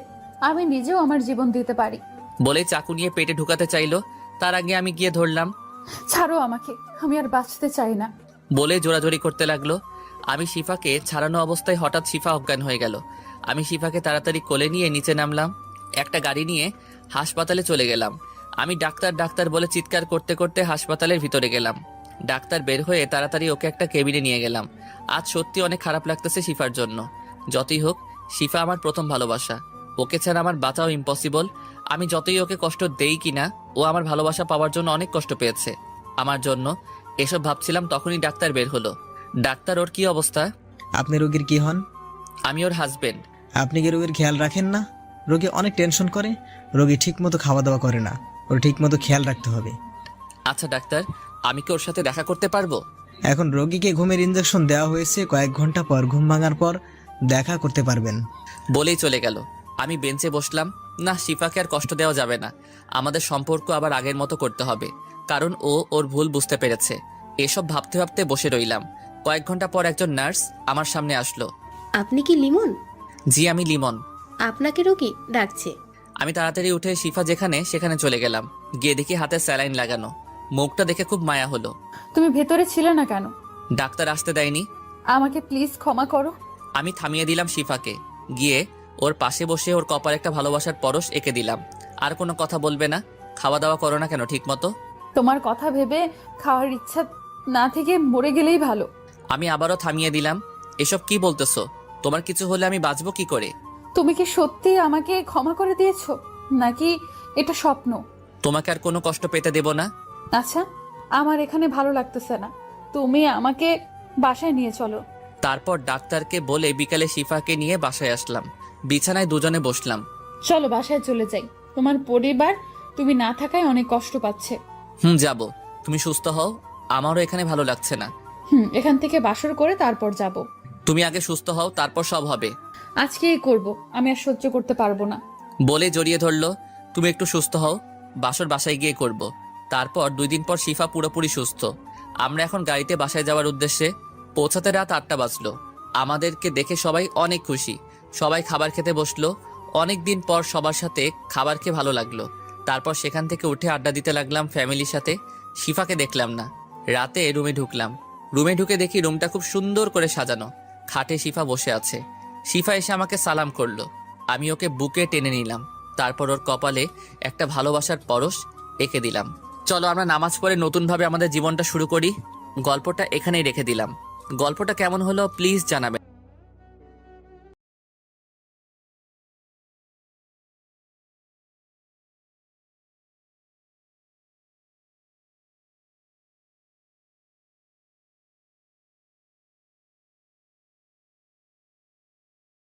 আমি নিজেও আমার জীবন দিতে পারি। বলে চাকু নিয়ে পেটে ঢুকাতে চাইলো। তার আগে আমি গিয়ে ধরলাম। ছাড়ো আমাকে, আমি আর বাঁচতে চাই না। বলে জোরাজোরি করতে লাগলো। আমি শিফাকে ছাড়ানো অবস্থায় হঠাৎ শিফা অজ্ঞান হয়ে গেল। আমি শিফাকে তাড়াতাড়ি কোলে নিয়ে নিচে নামলাম। একটা গাড়ি নিয়ে হাসপাতালে চলে গেলাম। আমি ডাক্তার ডাক্তার বলে চিৎকার করতে করতে হাসপাতালের ভিতরে গেলাম। ডাক্তার বের হয়ে তাড়াতাড়ি ওকে একটা কেবিনে নিয়ে গেলাম। আজ সত্যি অনেক খারাপ লাগতেছে শিফার জন্য। যতই হোক, শিফা আমার প্রথম ভালোবাসা। ওকে ছাড়া আমার বাঁচাও ইম্পসিবল। আমি যতই ওকে কষ্ট দেই কিনা, ও আমার ভালোবাসা পাওয়ার জন্য অনেক কষ্ট পেয়েছে আমার জন্য। এসব ভাবছিলাম, তখনই ডাক্তার বের হলো। ডাক্তার, ওর কি অবস্থা? আপনি রোগীর কি হন? আমি ওর হাজবেন্ড। আপনি কি রোগীর খেয়াল রাখেন না? রোগী অনেক টেনশন করে, রোগী ঠিক মতো খাওয়া দাওয়া করে না, ওর ঠিক মতো খেয়াল রাখতে হবে। আচ্ছা ডাক্তার, আমি কি ওর সাথে দেখা করতে পারবো? এখন রোগীকে ঘুমের ইঞ্জেকশন দেওয়া হয়েছে। কয়েক ঘন্টা পর ঘুম ভাঙার পর দেখা করতে পারবেন। বলেই চলে গেল। আমি বেঞ্চে বসলাম। না, শিফাকে আর কষ্ট দেওয়া যাবে না। আমাদের সম্পর্ক আবার আগের মতো করতে হবে, কারণ ও ওর ভুল বুঝতে পেরেছে। এসব ভাবতে ভাবতে বসে রইলাম। কয়েক ঘন্টা পর একজন নার্স আমার সামনে আসলো। আপনি কি লিমন? জি, আমি লিমন। আপনাকে রোগী ডাকছে। আমি তাড়াতাড়ি উঠে শিফা যেখানে সেখানে চলে গেলাম। গিয়ে দেখি হাতে স্যালাইন লাগানো। মুখটা দেখে খুব মায়া হলো। তুমি ভেতরে ছিলে না কেন? ডাক্তার আসতে দেয়নি। আমাকে প্লিজ ক্ষমা করো। আমি থামিয়ে দিলাম শিফাকে। গিয়ে ওর পাশে বসে ওর কপালে একটা ভালোবাসার পরশ এঁকে দিলাম। আর কোনো কথা বলবে না? খাওয়া দাওয়া করো না কেন ঠিক মতো? তোমার কথা ভেবে খাওয়ার ইচ্ছা না থেকে মরে গেলেই ভালো। আমি আবারও থামিয়ে দিলাম। এসব কি বলতেছো? তোমার কিছু হলে আমি বাঁচবো কি করে? তুমি কি সত্যি আমাকে ক্ষমা করে দিয়েছো, নাকি এটা স্বপ্ন? তোমাকে আর কোনো কষ্ট পেতে দেব না। আচ্ছা, আমার এখানে ভালো লাগতেছে না, তুমি আমাকে বাসায় নিয়ে চলো। তারপর ডাক্তারকে বলে বিকালে শিফাকে নিয়ে বাসায় আসলাম। বিছানায় দুজনে বসলাম। চলো বাসায় চলে যাই, তোমার পরিবার তুমি না থাকায় অনেক কষ্ট পাচ্ছে। যাব। তুমি সুস্থ হও, আমারও এখানে ভালো লাগছে না। এখান থেকে বাসর করে তারপর যাব। তুমি আগে সুস্থ হও, তারপর সব হবে। আজকেই করব, আমি আর সহ্য করতে পারবো না। বলে জড়িয়ে ধরলো। তুমি একটু সুস্থ হও, বাসর বাসায় গিয়ে করব। তারপর 2 দিন পর শিফা পুরোপুরি সুস্থ। আমরা এখন গাড়িতে বাসায় যাওয়ার উদ্দেশ্যে। পৌঁছাতে রাত 8টা বাজলো। আমাদেরকে দেখে সবাই অনেক খুশি। সবাই খাবার খেতে বসলো। অনেক দিন পর সবার সাথে খাবার খেয়ে ভালো লাগলো। তারপর সেখান থেকে উঠে আড্ডা দিতে লাগলাম ফ্যামিলির সাথে। শিফাকে দেখলাম না। রাতে রুমে ঢুকলাম। রুমে ঢুকে দেখি রুমটা খুব সুন্দর করে সাজানো। খাটে শিফা বসে আছে। শিফা এসে আমাকে সালাম করলো। আমি ওকে বুকে টেনে নিলাম। তারপর ওর কপালে একটা ভালোবাসার পরশ এঁকে দিলাম। চলো আমরা নামাজ পড়ে নতুনভাবে আমাদের জীবনটা শুরু করি। গল্পটা এখানেই রেখে দিলাম। গল্পটা কেমন হলো প্লিজ জানাবেন।